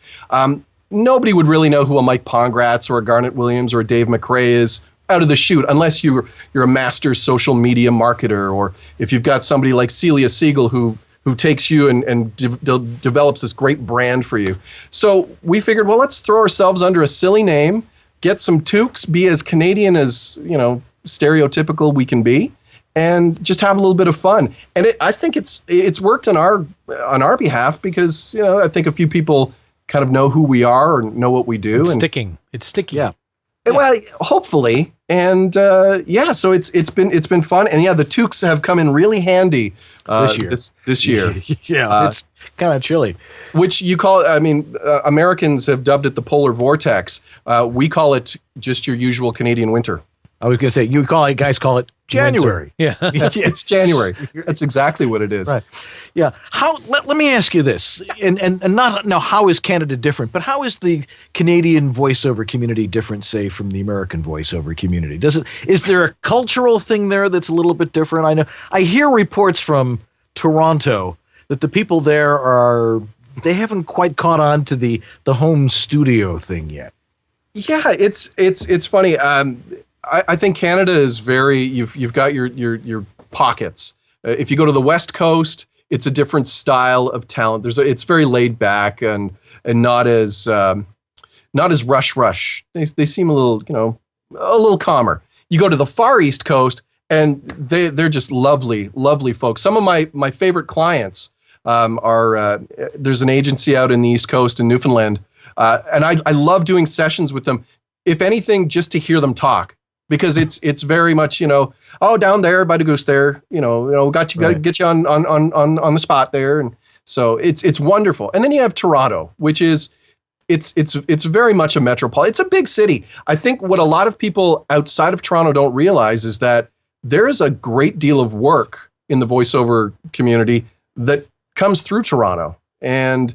Nobody would really know who a Mike Pongracz or a Garnet Williams or a Dave McRae is out of the chute, unless you're a master social media marketer, or if you've got somebody like Celia Siegel who takes you and develops this great brand for you. So we figured, well, let's throw ourselves under a silly name, get some toques, be as Canadian as stereotypical we can be, and just have a little bit of fun. And I think it's worked on our behalf because I think a few people kind of know who we are or know what we do. It's sticking. Yeah. Well, hopefully, and so it's been fun, and the toques have come in really handy this year. Yeah, it's kind of chilly. Which you call? Americans have dubbed it the polar vortex. We call it just your usual Canadian winter. I was going to say guys call it January. Yeah, it's January. That's exactly what it is. Right. Yeah. Let me ask you this, and not now. How is Canada different? But how is the Canadian voiceover community different, say, from the American voiceover community? Is there a cultural thing there that's a little bit different? I hear reports from Toronto that the people there they haven't quite caught on to the home studio thing yet. Yeah, it's funny. I think Canada is very. You've got your pockets. If you go to the West Coast, it's a different style of talent. It's very laid back and not as rush. They seem a little calmer. You go to the far East Coast, and they're just lovely folks. Some of my favorite clients are there's an agency out in the East Coast in Newfoundland, and I love doing sessions with them. If anything, just to hear them talk. Because it's very much down there by the goose there got to get you on the spot there, and so it's wonderful. And then you have Toronto, which is it's very much a metropolitan. It's a big city. I think what a lot of people outside of Toronto don't realize is that there is a great deal of work in the voiceover community that comes through Toronto, and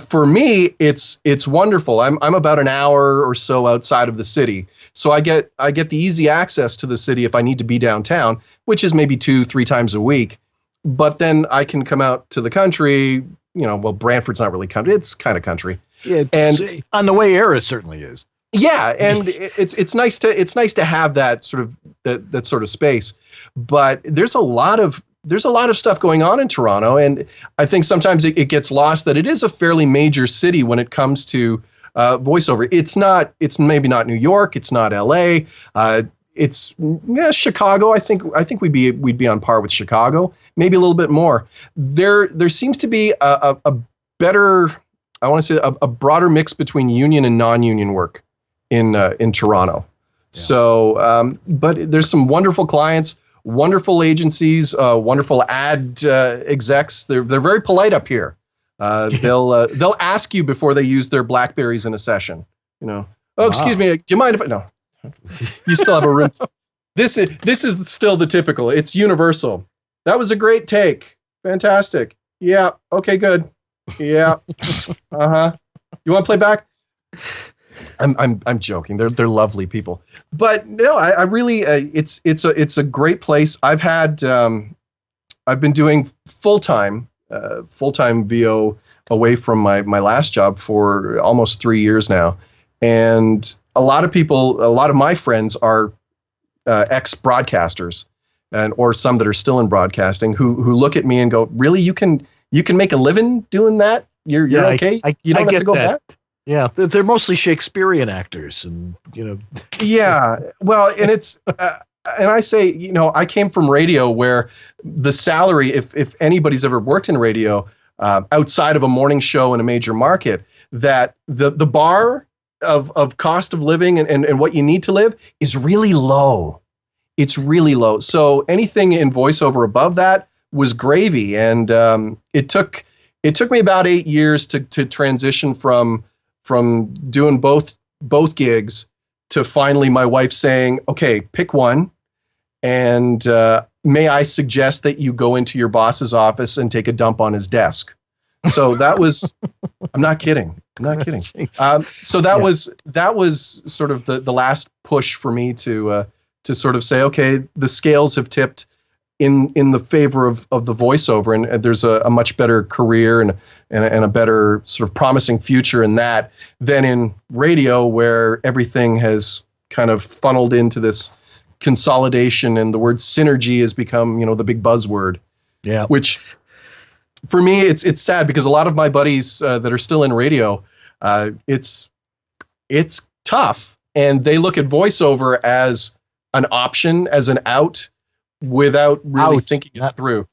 for me, it's wonderful. I'm about an hour or so outside of the city, so I get the easy access to the city if I need to be downtown, which is maybe 2-3 times a week. But then I can come out to the country. Brantford's not really country; it's kind of country. Yeah, and on the way here, it certainly is. Yeah, and it's nice to have that sort of space. But there's a lot of stuff going on in Toronto, and I think sometimes it gets lost that it is a fairly major city when it comes to voiceover. It's maybe not New York, it's not LA, it's Chicago. I think we'd be on par with Chicago, maybe a little bit more. There seems to be a better, I want to say a broader mix between union and non-union work in Toronto. Yeah. So, but there's some wonderful clients. Wonderful agencies, wonderful ad execs. They're very polite up here. They'll ask you before they use their BlackBerries in a session. Oh, excuse me. Do you mind if no? You still have a room. This is still the typical. It's universal. That was a great take. Fantastic. Yeah. Okay. Good. Yeah. You want to play back? I'm joking. They're lovely people, but no, I really it's a great place. I've been doing full-time VO away from my last job for almost 3 years now, and a lot of my friends are ex-broadcasters, or some that are still in broadcasting who look at me and go, "Really, you can make a living doing that? You're okay? You don't have to go back." Yeah, they're mostly Shakespearean actors, and Yeah, well, and it's and I say, I came from radio where the salary, if anybody's ever worked in radio outside of a morning show in a major market, that the bar of cost of living and what you need to live is really low. It's really low. So anything in voiceover above that was gravy. And it took me about 8 years to transition from doing both gigs to finally my wife saying, okay, pick one. And may I suggest that you go into your boss's office and take a dump on his desk? So that was, I'm not kidding. So that was sort of the last push for me to sort of say, okay, the scales have tipped in the favor of the voiceover, and there's a much better career and a better sort of promising future in that than in radio, where everything has kind of funneled into this consolidation, and the word synergy has become, the big buzzword. Yeah. Which for me, it's sad because a lot of my buddies that are still in radio, it's tough, and they look at voiceover as an option, as an out, without really thinking it through.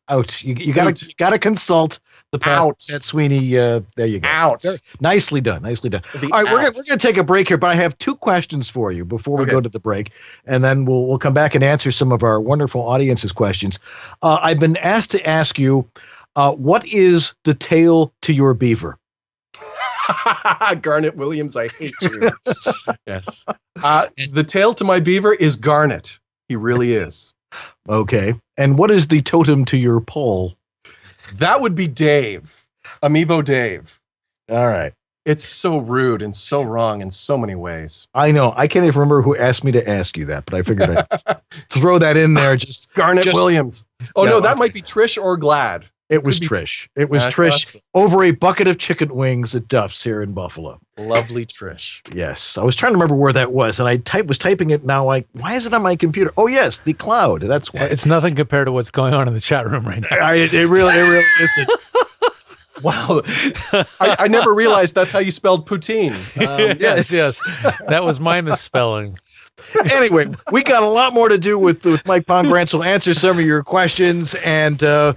You gotta consult the Pat Sweeney. There you go. Nicely done. All right, we're gonna take a break here, but I have 2 questions for you before we go to the break, and then we'll come back and answer some of our wonderful audience's questions. I've been asked to ask you, what is the tail to your beaver? Garnet Williams, I hate you. Yes. The tail to my beaver is Garnet. He really is. Okay. And what is the totem to your pole? That would be Dave. Amivo Dave. All right. It's so rude and so wrong in so many ways. I know. I can't even remember who asked me to ask you that, but I figured I'd throw that in there. Garnet Williams. Oh, no, that might be Trish or Glad. It was Trish. It was Trish over a bucket of chicken wings at Duff's here in Buffalo. Lovely Trish. Yes. I was trying to remember where that was, and I was typing it now. Why is it on my computer? Oh, yes, the cloud. That's why. It's nothing compared to what's going on in the chat room right now. It really isn't. Wow. I never realized that's how you spelled poutine. Yes. That was my misspelling. Anyway, we got a lot more to do with Mike Pongracz. We'll answer some of your questions, and so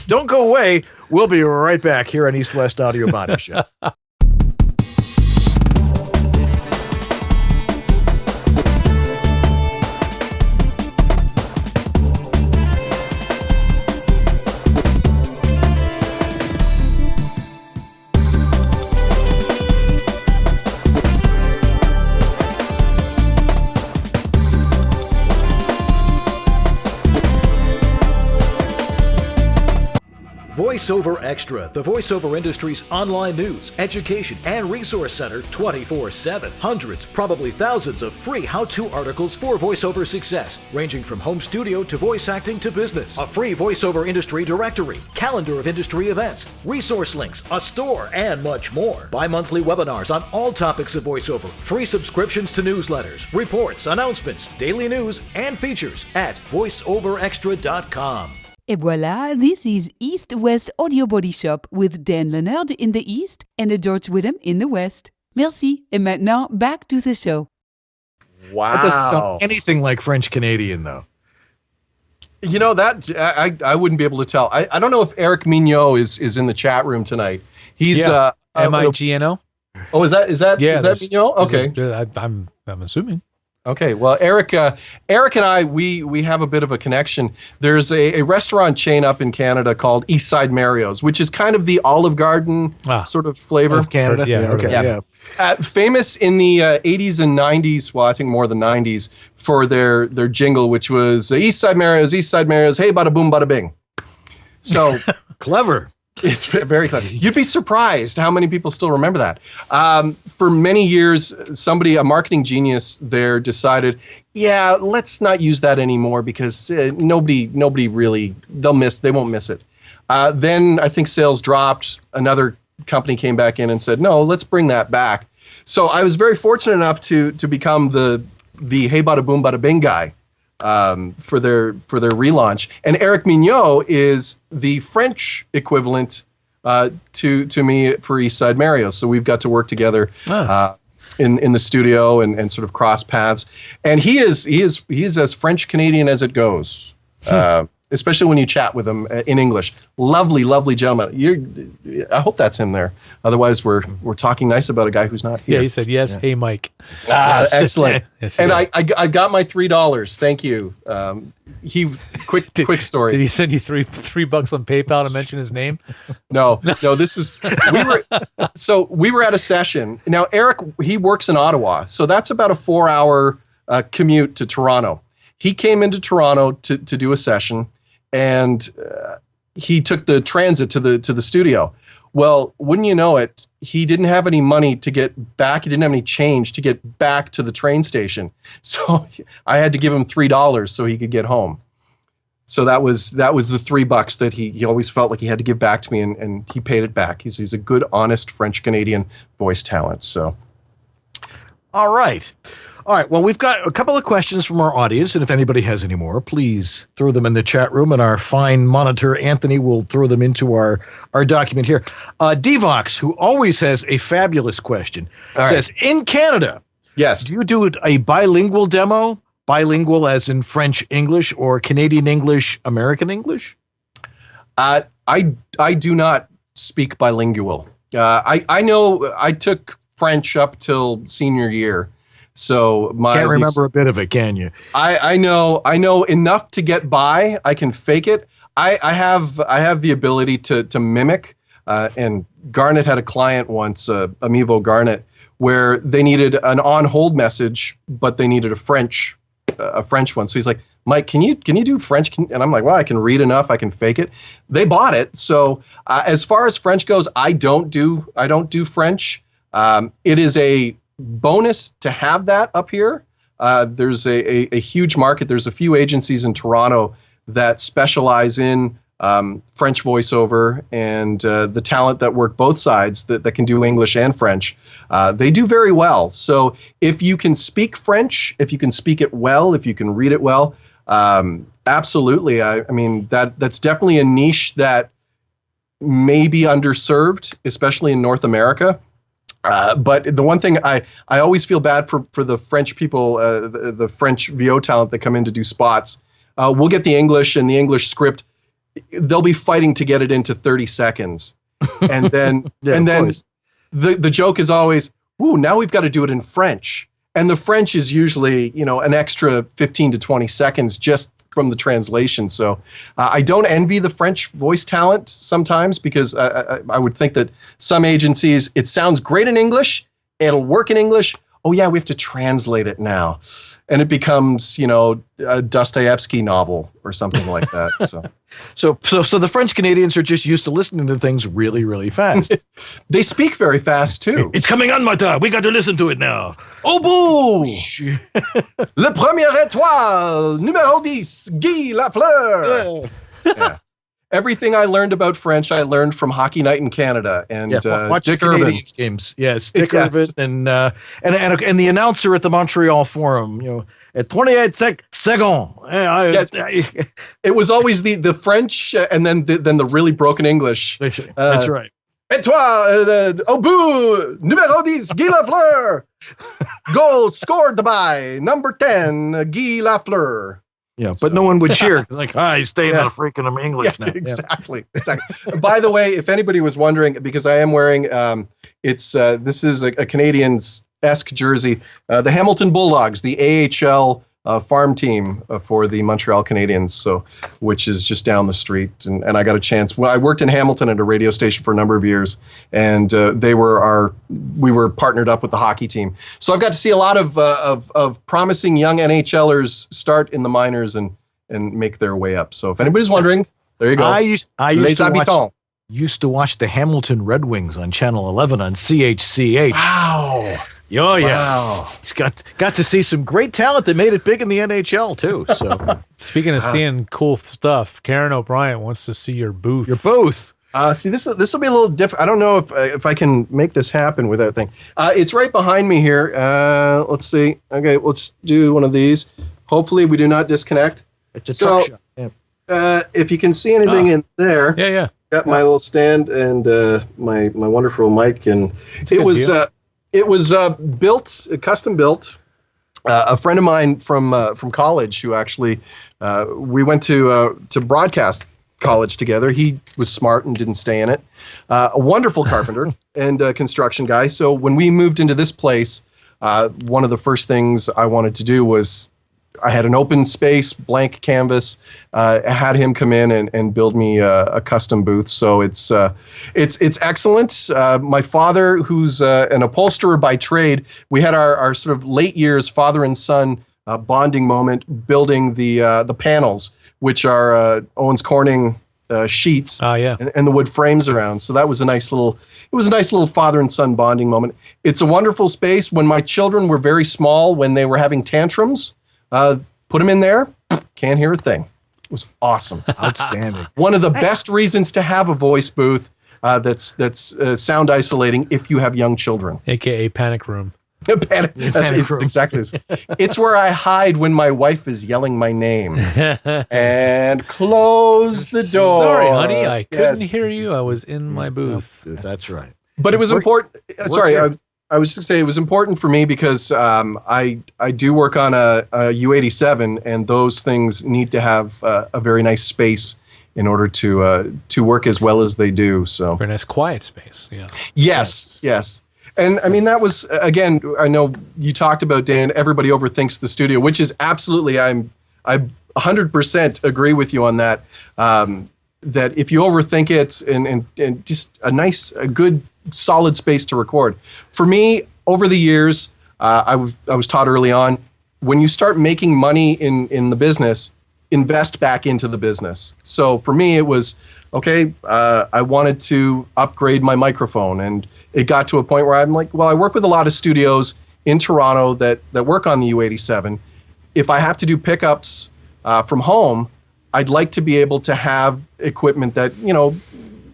don't go away. We'll be right back here on East West Audio Body Shop. VoiceOver Extra, the voiceover industry's online news, education, and resource center 24/7. Hundreds, probably thousands of free how-to articles for voiceover success, ranging from home studio to voice acting to business. A free voiceover industry directory, calendar of industry events, resource links, a store, and much more. Bi-monthly webinars on all topics of voiceover, free subscriptions to newsletters, reports, announcements, daily news, and features at voiceoverextra.com. Et voilà, this is East West Audio Body Shop with Dan Leonard in the East and George Whittam in the West. Merci. Et maintenant, back to the show. Wow. That doesn't sound anything like French Canadian, though. You know, that I wouldn't be able to tell. I don't know if Eric Mignot is in the chat room tonight. He's MIGNO. Oh, is that Mignot? Okay. I'm assuming. Okay, well, Eric and I, we have a bit of a connection. There's a restaurant chain up in Canada called Eastside Mario's, which is kind of the Olive Garden sort of flavor. Of Canada? Yeah. Famous in the 80s and 90s, well, I think more the 90s, for their jingle, which was Eastside Mario's, hey, bada boom, bada bing. So clever. It's very clever. You'd be surprised how many people still remember that. For many years, a marketing genius there decided, let's not use that anymore because nobody really, they won't miss it. Then I think sales dropped. Another company came back in and said, no, let's bring that back. So I was very fortunate enough to become the hey bada boom bada bing guy. For their relaunch, and Eric Mignot is the French equivalent to me for Eastside Mario. So we've got to work together in the studio and sort of cross paths. And he is as French Canadian as it goes. especially when you chat with them in English. Lovely, lovely gentleman. I hope that's him there. Otherwise, we're talking nice about a guy who's not here. Yeah, he said yes. Yeah. Hey, Mike. Excellent. Yes, and I got my $3. Thank you. Quick story. Did he send you $3 on PayPal to mention his name? No. This is we were at a session. Now Eric, he works in Ottawa, so that's about a 4-hour commute to Toronto. He came into Toronto to do a session, and he took the transit to the studio. Well, wouldn't you know it, he didn't have any money to get back. He didn't have any change to get back to the train station. So I had to give him $3 so he could get home. So that was the $3 that he always felt like he had to give back to me, and he paid it back. He's a good, honest French-Canadian voice talent. So, all right. Well, we've got a couple of questions from our audience, and if anybody has any more, please throw them in the chat room, and our fine monitor, Anthony, will throw them into our document here. Devox, who always has a fabulous question, says, in Canada, yes, do you do a bilingual demo? Bilingual as in French English or Canadian English, American English? I do not speak bilingual. I know I took French up till senior year. So can't remember a bit of it, can you? I know enough to get by. I can fake it. I have the ability to mimic. And Garnet had a client once, Amivo Garnet, where they needed an on-hold message, but they needed a French one. So he's like, Mike, can you do French? And I'm like, well, I can read enough. I can fake it. They bought it. So as far as French goes, I don't do French. It is a bonus to have that up here. There's a huge market. There's a few agencies in Toronto that specialize in French voiceover, and the talent that work both sides that can do English and French. They do very well. So if you can speak French, if you can speak it well, if you can read it well, absolutely. I mean, that's definitely a niche that may be underserved, especially in North America. But the one thing I always feel bad for the French people, the French VO talent that come in to do spots. We'll get the English and the English script. They'll be fighting to get it into 30 seconds. And then the joke is always, ooh, now we've got to do it in French. And the French is usually, an extra 15 to 20 seconds just from the translation. So I don't envy the French voice talent sometimes, because I would think that some agencies, it sounds great in English, it'll work in English. Oh yeah, we have to translate it now. And it becomes, a Dostoevsky novel or something like that. So the French Canadians are just used to listening to things really, really fast. They speak very fast too. It's coming on, Martha. We got to listen to it now. Au bout! Le premier étoile, numéro 10, Guy Lafleur. Yeah. Everything I learned about French, I learned from Hockey Night in Canada and watch Dick the Canadians games. Yes, Dick Irvin and the announcer at the Montreal Forum. At 28 seconds. It was always the French and then the really broken English. That's right. Étoile, au bout, numéro 10, Guy Lafleur. Goal scored by number 10, Guy Lafleur. Yeah, but no one would cheer. Like, he's staying in freaking English now. Exactly. By the way, if anybody was wondering, because I am wearing, this is a Canadians-esque jersey, the Hamilton Bulldogs, the AHL farm team for the Montreal Canadiens, which is just down the street. And I got a chance. Well, I worked in Hamilton at a radio station for a number of years, and we were partnered up with the hockey team. So I've got to see a lot of promising young NHLers start in the minors and make their way up. So if anybody's wondering, there you go. I used to watch the Hamilton Red Wings on Channel 11 on CHCH. Wow. Oh, yeah. Wow. Got to see some great talent that made it big in the NHL, too. So, speaking of seeing cool stuff, Karen O'Brien wants to see your booth. Your booth. See, this will be a little different. I don't know if I can make this happen with that thing. It's right behind me here. Let's see. Okay, let's do one of these. Hopefully, we do not disconnect. It's a tuck shot. Yeah. If you can see anything in there. Yeah. Got my little stand and my wonderful mic, and it was custom built. A friend of mine from college who actually We went to broadcast college together. He was smart and didn't stay in it. A wonderful carpenter and construction guy. So when we moved into this place, one of the first things I wanted to do was I had an open space, blank canvas. I had him come in and build me a custom booth. So it's excellent. My father, who's an upholsterer by trade, we had our sort of late years father and son bonding moment building the panels, which are Owens Corning sheets and the wood frames around. So that was a nice little father and son bonding moment. It's a wonderful space. When my children were very small, when they were having tantrums, put them in there, can't hear a thing. It was awesome. Outstanding. One of the best reasons to have a voice booth that's sound isolating if you have young children. AKA panic room. Panic. It's exactly this. It's where I hide when my wife is yelling my name. And close the door. Sorry, honey, I couldn't hear you. I was in my booth. That's right. But it was important. Sorry, I was just say it was important for me because I do work on a U87, and those things need to have a very nice space in order to work as well as they do. So very nice, quiet space. Yeah. Yes. And I mean, that was, again, I know you talked about, Dan, everybody overthinks the studio, which is absolutely, I 100% agree with you on that. That if you overthink it and just a good, solid space to record. For me, over the years, I was taught early on, when you start making money in the business, invest back into the business. So for me, it was, okay, I wanted to upgrade my microphone, and it got to a point where I'm like, well, I work with a lot of studios in Toronto that work on the U87. If I have to do pickups from home, I'd like to be able to have equipment that,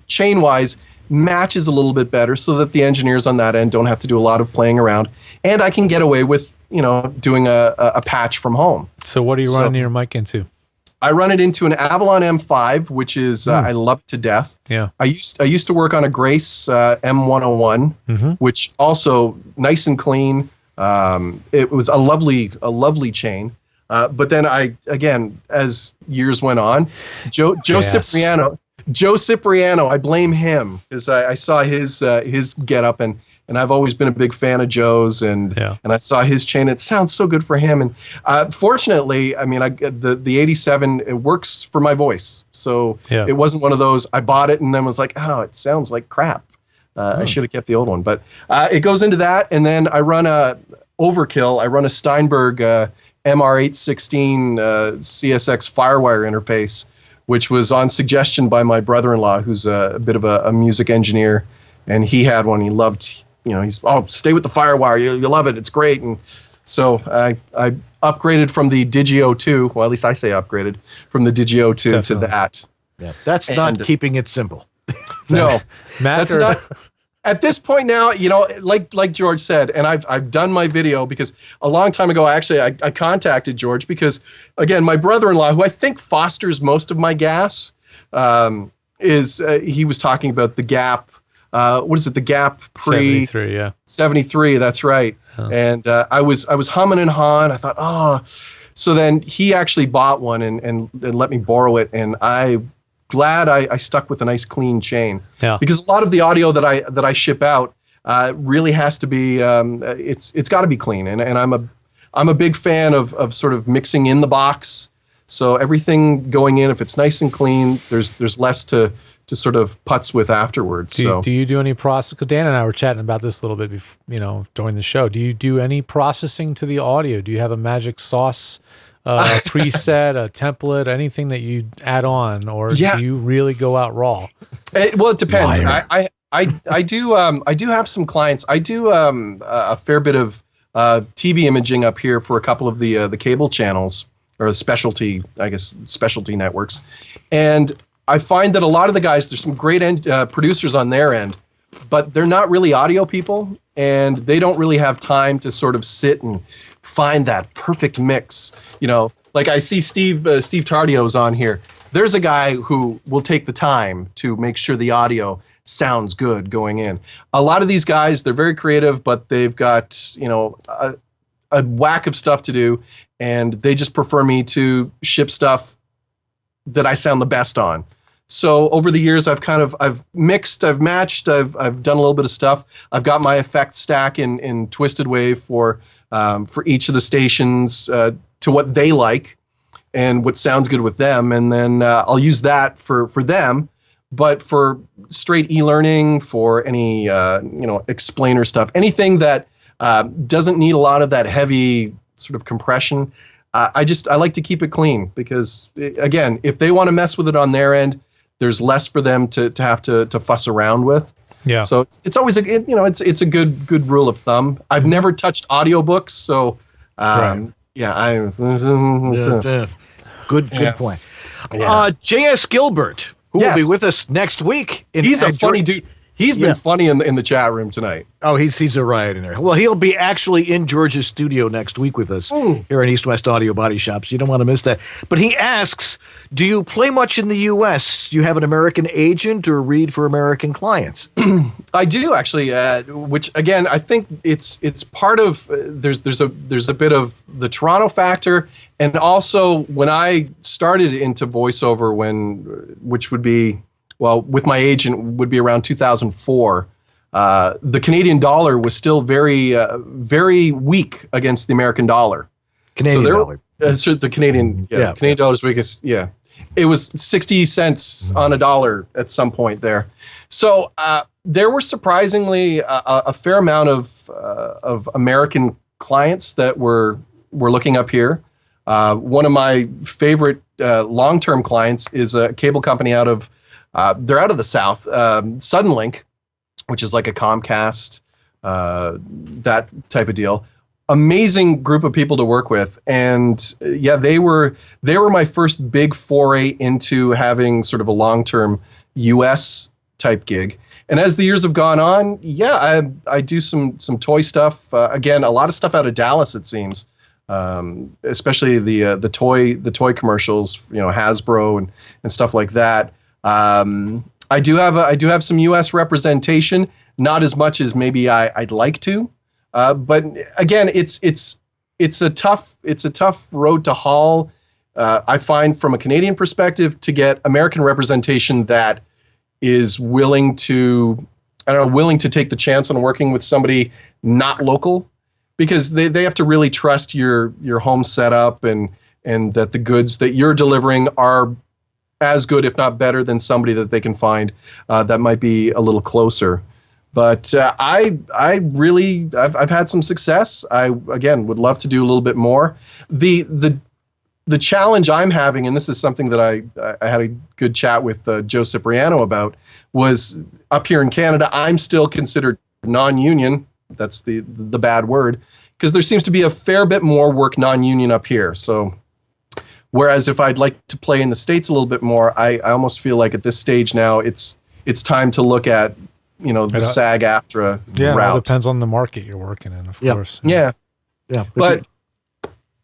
chain-wise matches a little bit better so that the engineers on that end don't have to do a lot of playing around. And I can get away with, doing a patch from home. So what are you running your mic into? I run it into an Avalon M5, which is I love to death. Yeah. I used to work on a Grace M101, which also nice and clean. It was a lovely chain. But then as years went on, Joe Cipriano, I blame him because I saw his get up and I've always been a big fan of Joe's, and I saw his chain. It sounds so good for him. And fortunately, I mean, the 87, it works for my voice. So it wasn't one of those, I bought it and then was like, oh, it sounds like crap. I should have kept the old one. But it goes into that, and then I run a Overkill. I run a Steinberg MR816 CSX Firewire interface, which was on suggestion by my brother-in-law, who's a bit of a music engineer. And he had one. He loved, stay with the Firewire. You love it. It's great. And so I upgraded from the Digio 2. Well, at least I say upgraded from the Digio 2 to that. Yeah, that's not keeping it simple. No, that's not. At this point now, like George said, and I've done my video because a long time ago, I contacted George because, again, my brother-in-law, who I think fosters most of my gas, he was talking about the Gap. What is it? The Gap pre 73, yeah. 73, that's right. Oh. And I was humming and hawing. I thought, so then he actually bought one and let me borrow it, and glad I stuck with a nice clean chain. Yeah. Because a lot of the audio that I ship out really has to be it's got to be clean, and I'm a big fan of sort of mixing in the box. So everything going in, if it's nice and clean, there's less to sort of putz with afterwards. Do you do any process? Dan and I were chatting about this a little bit, during the show. Do you do any processing to the audio? Do you have a magic sauce? Preset, a template, anything that you add on, or do you really go out raw? It depends. I do have some clients. I do a fair bit of TV imaging up here for a couple of the cable channels or specialty networks, and I find that a lot of the guys, there's some great producers on their end, but they're not really audio people, and they don't really have time to sort of sit and find that perfect mix. Like I see Steve Tardio's on here. There's a guy who will take the time to make sure the audio sounds good going in. A lot of these guys, they're very creative, but they've got, a whack of stuff to do, and they just prefer me to ship stuff that I sound the best on. So over the years, I've mixed, I've matched, I've done a little bit of stuff. I've got my effect stack in Twisted Wave for each of the stations to what they like and what sounds good with them, and then I'll use that for them. But for straight e-learning, for any explainer stuff, anything that doesn't need a lot of that heavy sort of compression, I like to keep it clean, because again, if they want to mess with it on their end, there's less for them to have to fuss around with. Yeah. So it's always it's a good rule of thumb. I've never touched audiobooks, so Right. yeah, Good point. J.S. Gilbert, who will be with us next week. He's a funny dude. He's been funny in the chat room tonight. Oh, he's a riot in there. Well, he'll be actually in George's studio next week with us here at East West Audio Body Shops. You don't want to miss that. But he asks, do you play much in the U.S.? Do you have an American agent or read for American clients? I do, actually, which again, I think it's part of there's a bit of the Toronto factor, and also when I started into voiceover, which would be, well, with my agent, would be around 2004. The Canadian dollar was still very, very weak against the American dollar. Canadian dollar. The Canadian, Canadian dollar's weakest. Yeah, it was 60 cents on a dollar at some point there. So there were surprisingly a fair amount of American clients that were looking up here. One of my favorite long-term clients is a cable company out of. They're out of the South, Suddenlink, which is like a Comcast, that type of deal. Amazing group of people to work with, and they were my first big foray into having sort of a long-term U.S. type gig. And as the years have gone on, I do some toy stuff. Again, a lot of stuff out of Dallas, it seems, especially the toy commercials, Hasbro and stuff like that. I do have some U.S. representation, not as much as maybe I'd like to, but again, it's a tough road to haul. I find from a Canadian perspective to get American representation that is willing to take the chance on working with somebody not local, because they have to really trust your home setup and that the goods that you're delivering are as good, if not better, than somebody that they can find that might be a little closer. But I've had some success. I again would love to do a little bit more. The challenge I'm having, and this is something that I had a good chat with Joe Cipriano about, was up here in Canada, I'm still considered non-union. That's the bad word, because there seems to be a fair bit more work non-union up here. So. Whereas if I'd like to play in the States a little bit more, I almost feel like at this stage now it's time to look at the SAG-AFTRA route. It depends on the market you're working in, of course. Yeah. But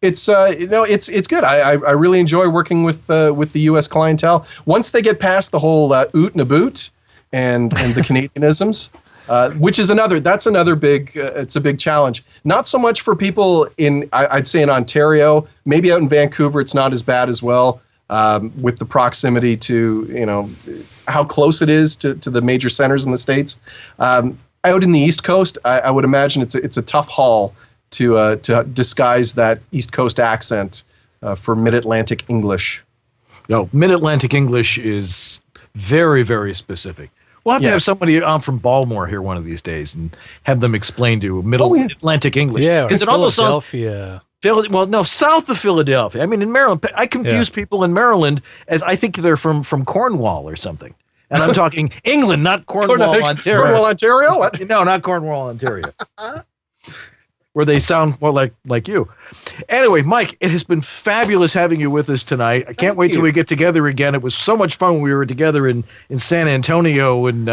it's it's good. I really enjoy working with the U.S. clientele. Once they get past the whole oot and a boot and the Canadianisms. Which is another big, it's a big challenge. Not so much for people I'd say in Ontario, maybe out in Vancouver, it's not as bad as well, with the proximity to, how close it is to the major centers in the States. Out in the East Coast, I would imagine it's a tough haul to disguise that East Coast accent for Mid-Atlantic English. No, Mid-Atlantic English is very, very specific. We'll have to have somebody from Baltimore here one of these days and have them explain to Mid-Atlantic English. Yeah, because it almost sounds south of Philadelphia. I mean, in Maryland, I confuse people in Maryland as I think they're from Cornwall or something. And I'm talking England, not Cornwall, Ontario. Cornwall, Ontario? What? No, not Cornwall, Ontario. Where they sound more like you. Anyway, Mike, it has been fabulous having you with us tonight. I can't wait till we get together again. It was so much fun when we were together in San Antonio and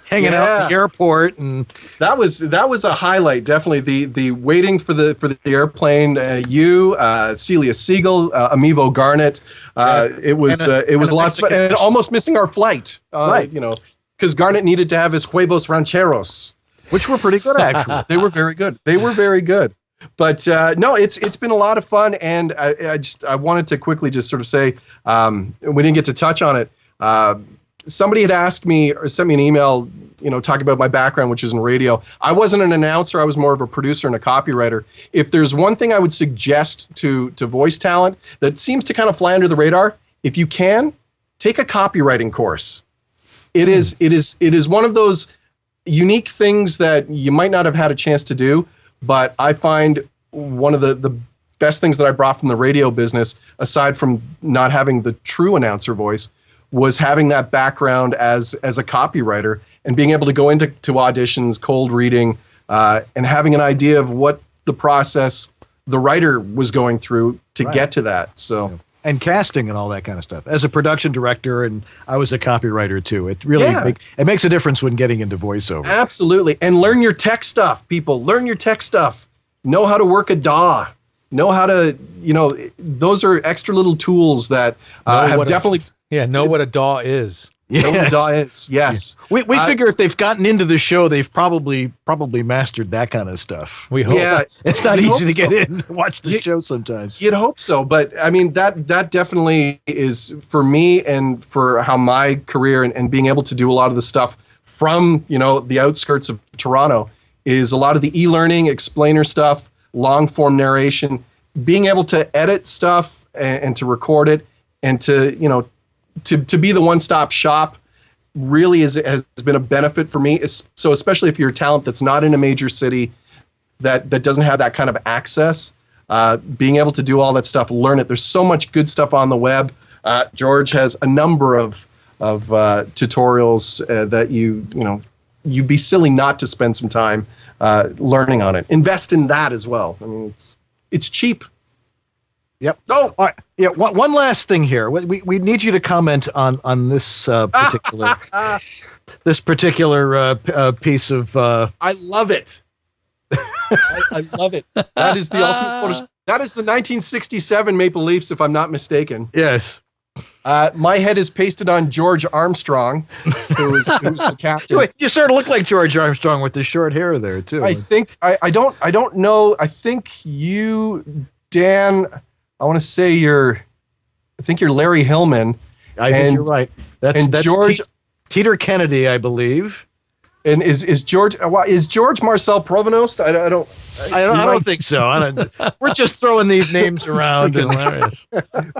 hanging out at the airport, and that was a highlight. Definitely the waiting for the airplane. You, Celia Siegel, Amivo Garnett. It was a lot of fun, and almost missing our flight. Right, because Garnett needed to have his huevos rancheros. Which were pretty good, actually. They were very good. But no, it's been a lot of fun, and I wanted to quickly just sort of say we didn't get to touch on it. Somebody had asked me or sent me an email, talking about my background, which is in radio. I wasn't an announcer; I was more of a producer and a copywriter. If there's one thing I would suggest to voice talent that seems to kind of fly under the radar, if you can, take a copywriting course. It is one of those unique things that you might not have had a chance to do. But I find one of the best things that I brought from the radio business, aside from not having the true announcer voice, was having that background as a copywriter and being able to go into auditions, cold reading, and having an idea of what the process the writer was going through to get to that. So. And casting and all that kind of stuff. As a production director, and I was a copywriter too. It really it makes a difference when getting into voiceover. Absolutely. And learn your tech stuff, people. Learn your tech stuff. Know how to work a DAW. Know how to, those are extra little tools that have definitely... know what a DAW is. Yes. Know what a DAW is. Yes. We figure if they've gotten into the show, they've probably mastered that kind of stuff. We hope. Yeah, it's not easy to get in and watch the show sometimes. You'd hope so, but I mean that definitely is for me and for how my career and being able to do a lot of the stuff from the outskirts of Toronto is a lot of the e-learning, explainer stuff, long form narration, being able to edit stuff and to record it and to to be the one-stop shop really has been a benefit for me. So especially if you're a talent that's not in a major city, that doesn't have that kind of access, being able to do all that stuff, learn it. There's so much good stuff on the web. George has a number of tutorials that you'd be silly not to spend some time learning on it. Invest in that as well. I mean, it's cheap. Yep. Oh, all right. Yeah. One last thing here. We need you to comment on this particular piece of. I love it. I love it. That is the ultimate photo. That is the 1967 Maple Leafs, if I'm not mistaken. Yes. My head is pasted on George Armstrong, who's the captain. Wait, you sort of look like George Armstrong with the short hair there too. I think I don't know. I think you, Dan. I want to say you're Larry Hillman. I think you're right. That's George Teeter Kennedy, I believe. And is George Marcel Provenost? I don't think so. We're just throwing these names around. Hilarious.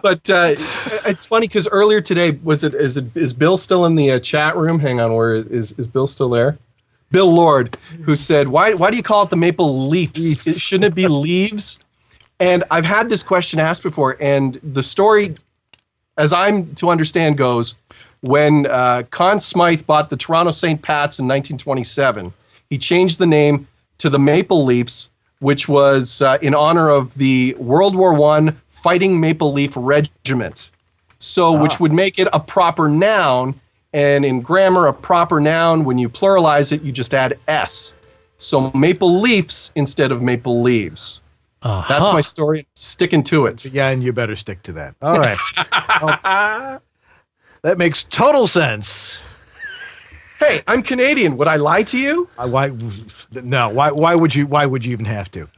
But it's funny because earlier today, is Bill still in the chat room? Hang on, where is Bill still there? Bill Lord, who said, why do you call it the Maple Leafs? Shouldn't it be Leaves? And I've had this question asked before, and the story, as I'm to understand, goes, when Conn Smythe bought the Toronto St. Pats in 1927, he changed the name to the Maple Leafs, which was in honor of the World War I Fighting Maple Leaf Regiment. So, which would make it a proper noun, and in grammar, a proper noun, when you pluralize it, you just add S. So Maple Leafs instead of Maple Leaves. That's my story. Sticking to it. Yeah, and you better stick to that. All right. That makes total sense. Hey, I'm Canadian. Would I lie to you? Why? No. Why would you? Why would you even have to?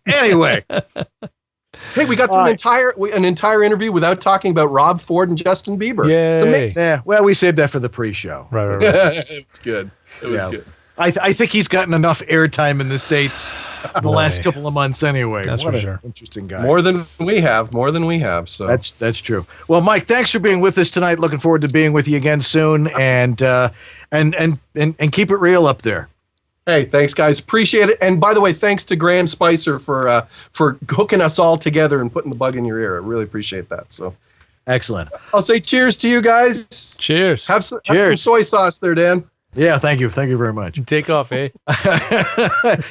Anyway. Hey, we got through an entire interview without talking about Rob Ford and Justin Bieber. Yay. It's amazing. Yeah. Well, we saved that for the pre-show. Right. It was good. It was good. I think he's gotten enough airtime in the States the last couple of months anyway. That's for sure. Interesting guy. More than we have. So that's true. Well, Mike, thanks for being with us tonight. Looking forward to being with you again soon, and keep it real up there. Hey, thanks, guys. Appreciate it. And by the way, thanks to Graham Spicer for hooking us all together and putting the bug in your ear. I really appreciate that. So excellent. I'll say cheers to you guys. Cheers. Have some soy sauce there, Dan. Yeah, thank you. Thank you very much. Take off, eh?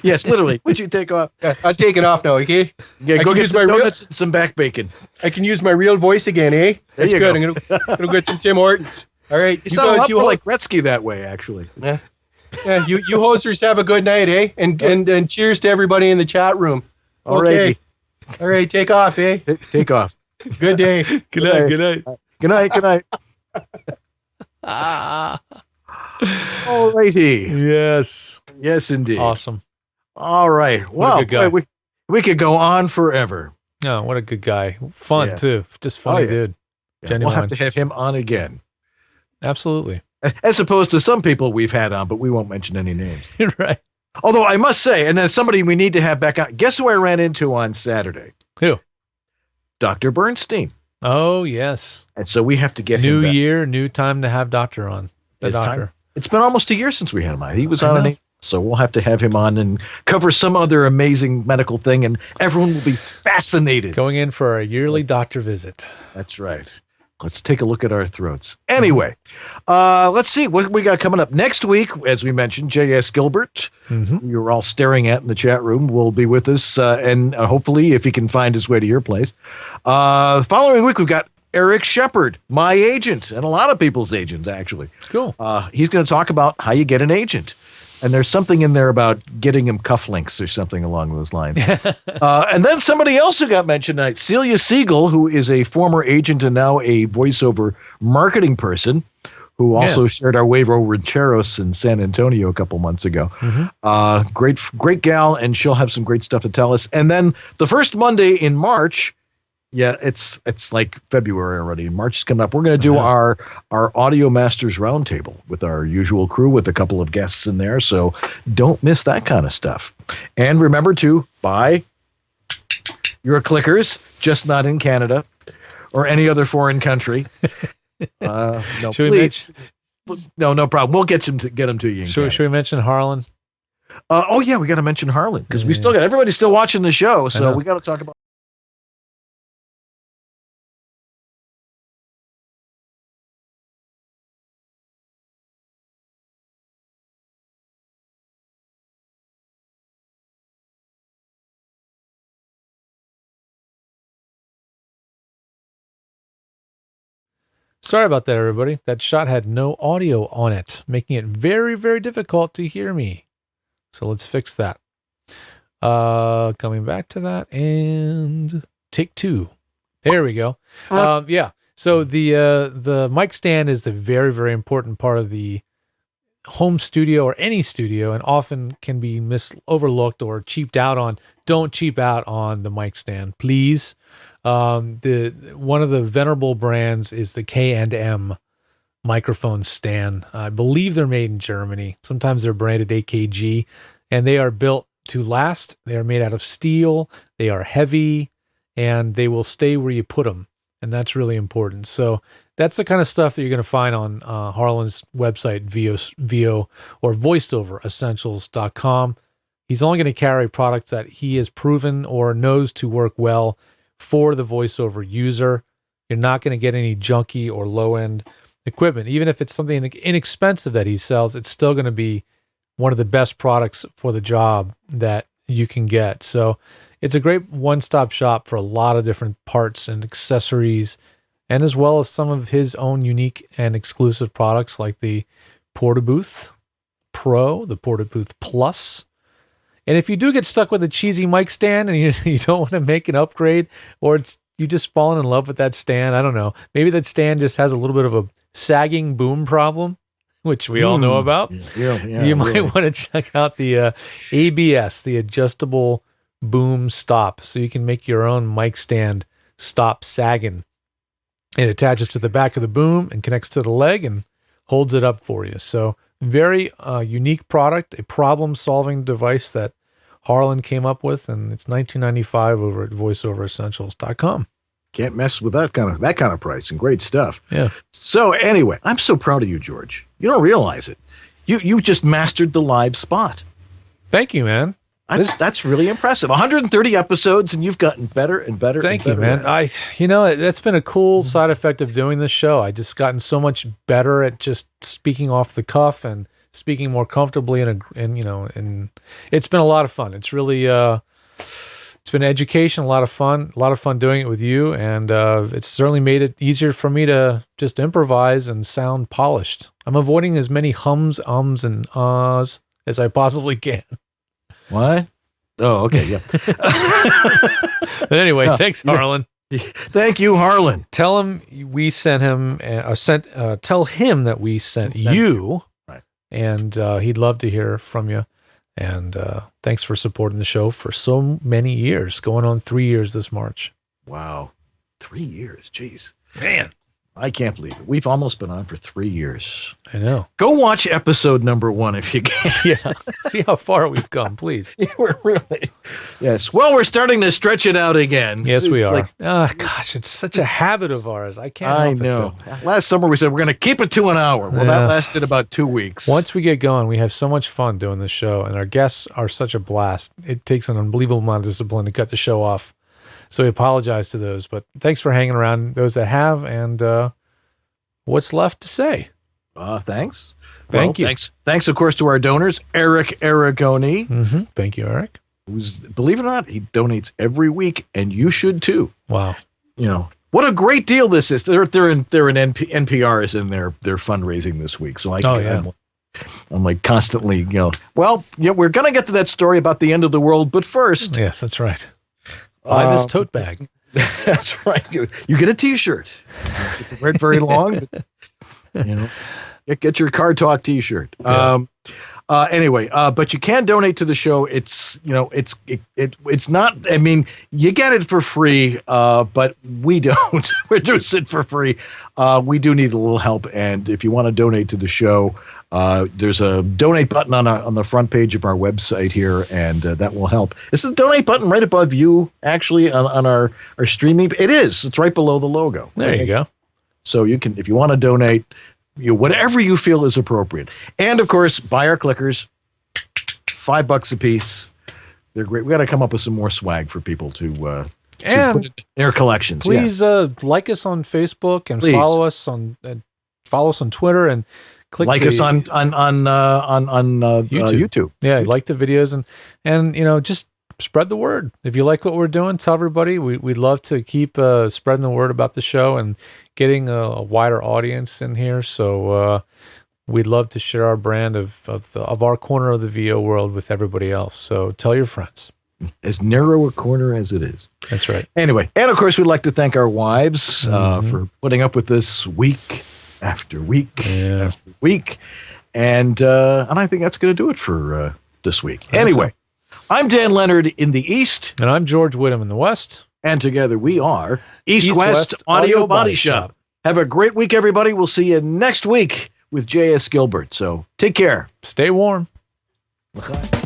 Yes, literally. Would you take off? Yeah, I'm taking off now, okay? Yeah, go get some donuts and some back bacon. I can use my real voice again, eh? That's good. I'm gonna get some Tim Hortons. All right. You sound a lot more like Gretzky that way, actually. Yeah. Yeah. You hosers have a good night, eh? And cheers to everybody in the chat room. Okay. All right. Take off, eh? Take off. Good day. Good night. Good night. Good night. Good night. All righty. Yes. Yes, indeed. Awesome. All right. Well, We could go on forever. Oh, what a good guy. Fun, too. Just funny dude. Yeah, Genuine. we'll have to have him on again. Absolutely. As opposed to some people we've had on, but we won't mention any names. Right. Although I must say, and as somebody we need to have back on, guess who I ran into on Saturday? Who? Dr. Bernstein. Oh, yes. And so we have to get new him back. year, new time to have Doctor on. The It's doctor. time. It's been almost a year since we had him on. He was I on know. so we'll have to have him on and cover some other amazing medical thing, and everyone will be fascinated. Going in for a yearly doctor visit. That's right. Let's take a look at our throats. Anyway, let's see what we got coming up next week. As we mentioned, J.S. Gilbert, who you're all staring at in the chat room, will be with us, and hopefully, if he can find his way to your place. The following week, we've got Eric Shepard, my agent, and a lot of people's agents, actually. Cool. He's going to talk about how you get an agent. And there's something in there about getting him cufflinks or something along those lines. And then somebody else who got mentioned tonight, Celia Siegel, who is a former agent and now a voiceover marketing person, who also shared our wave over Rancheros in San Antonio a couple months ago. Great gal, and she'll have some great stuff to tell us. And then the first Monday in March, it's like February already. March is coming up. We're going to do our Audio Masters Roundtable with our usual crew with a couple of guests in there. So don't miss that kind of stuff. And remember to buy your clickers, just not in Canada or any other foreign country. No, please. No problem. We'll get them to you. Should we mention Harlan? We got to mention Harlan because we still got everybody's still watching the show. So we got to talk about. Sorry about that, everybody. That shot had no audio on it, making it very, very difficult to hear me. So let's fix that. Coming back to that, and take two. There we go. So the mic stand is the very, very important part of the home studio or any studio, and often can be overlooked or cheaped out on. Don't cheap out on the mic stand, please. One of the venerable brands is the K&M microphone stand. I believe they're made in Germany. Sometimes they're branded AKG, and they are built to last. They are made out of steel. They are heavy, and they will stay where you put them, and that's really important. So that's the kind of stuff that you're going to find on Harlan's website, VO or voiceoveressentials.com. He's only going to carry products that he has proven or knows to work well for the voiceover user. You're not going to get any junky or low-end equipment. Even if it's something inexpensive that he sells, it's still going to be one of the best products for the job that you can get. So it's a great one-stop shop for a lot of different parts and accessories, and as well as some of his own unique and exclusive products like the Portabooth Pro, the Portabooth Plus. And if you do get stuck with a cheesy mic stand and you don't want to make an upgrade, or you just fallen in love with that stand, I don't know. Maybe that stand just has a little bit of a sagging boom problem, which we all know about. You might want to check out the ABS, the adjustable boom stop, so you can make your own mic stand stop sagging. It attaches to the back of the boom and connects to the leg and holds it up for you. So very unique product, a problem-solving device that Harlan came up with, and it's $19.95 over at voiceoveressentials.com. Can't mess with that kind of price, and great stuff. Yeah. So anyway, I'm so proud of you, George. You don't realize it. You just mastered the live spot. Thank you, man. That's really impressive. 130 episodes, and you've gotten better and better. Thank you, man. That's been a cool side effect of doing this show. I just gotten so much better at just speaking off the cuff and speaking more comfortably, and it's been a lot of fun. It's really it's been education, a lot of fun doing it with you, and it's certainly made it easier for me to just improvise and sound polished. I'm avoiding as many hums, ums, and ahs as I possibly can. What? Oh, okay, yeah. But anyway, thanks, Harlan. Thank you, Harlan. Tell him we sent him. Tell him that we sent you, right? And he'd love to hear from you. And thanks for supporting the show for so many years, going on 3 years this March. Wow. 3 years. Jeez. Man. I can't believe it. We've almost been on for 3 years. I know. Go watch episode number 1 if you can. Yeah. See how far we've come, please. Yeah, we're really. Yes. Well, we're starting to stretch it out again. Yes, we It's are. like- Gosh, it's such a habit of ours. I can't I help it know. to. Last summer we said we're going to keep it to an hour. Well, that Yeah. lasted about 2 weeks. Once we get going, we have so much fun doing this show, and our guests are such a blast. It takes an unbelievable amount of discipline to cut the show off. So we apologize to those, but thanks for hanging around, those that have, and what's left to say? Thanks. Thank you. Thanks, of course, to our donors, Eric Aragoni. Mm-hmm. Thank you, Eric. Who's, believe it or not, he donates every week, and you should too. Wow. You know, what a great deal this is. They're in NPR is in their fundraising this week. So I'm like constantly, you know, well, yeah, we're going to get to that story about the end of the world, but first. Yes, that's right. Buy this tote bag. That's right. You get a T-shirt. You don't get to wear it very long, but, you know, get your Car Talk T-shirt. Yeah. Anyway, but you can donate to the show. It's, you know, it's not, I mean, you get it for free, but we don't produce it for free. We do need a little help. And if you want to donate to the show, there's a donate button on the front page of our website here, and that will help. It's the donate button right above you, actually, on our streaming. It is. It's right below the logo. There you go. So you can, if you want to donate, whatever you feel is appropriate. And of course, buy our clickers, $5 a piece. They're great. We got to come up with some more swag for people to put in their collections. Please like us on Facebook and Please. follow us on Twitter and click like us on YouTube. Yeah, like the videos and you know, just spread the word. If you like what we're doing, tell everybody. We'd love to keep spreading the word about the show and getting a wider audience in here. So we'd love to share our brand of our corner of the VO world with everybody else. So tell your friends. As narrow a corner as it is. That's right. Anyway, and of course, we'd like to thank our wives for putting up with this week after week after week. And I think that's going to do it for this week. Anyway, I'm Dan Leonard in the East. And I'm George Whittam in the West. And together we are East-West Audio Body Shop. Have a great week, everybody. We'll see you next week with J.S. Gilbert. So take care. Stay warm. Okay.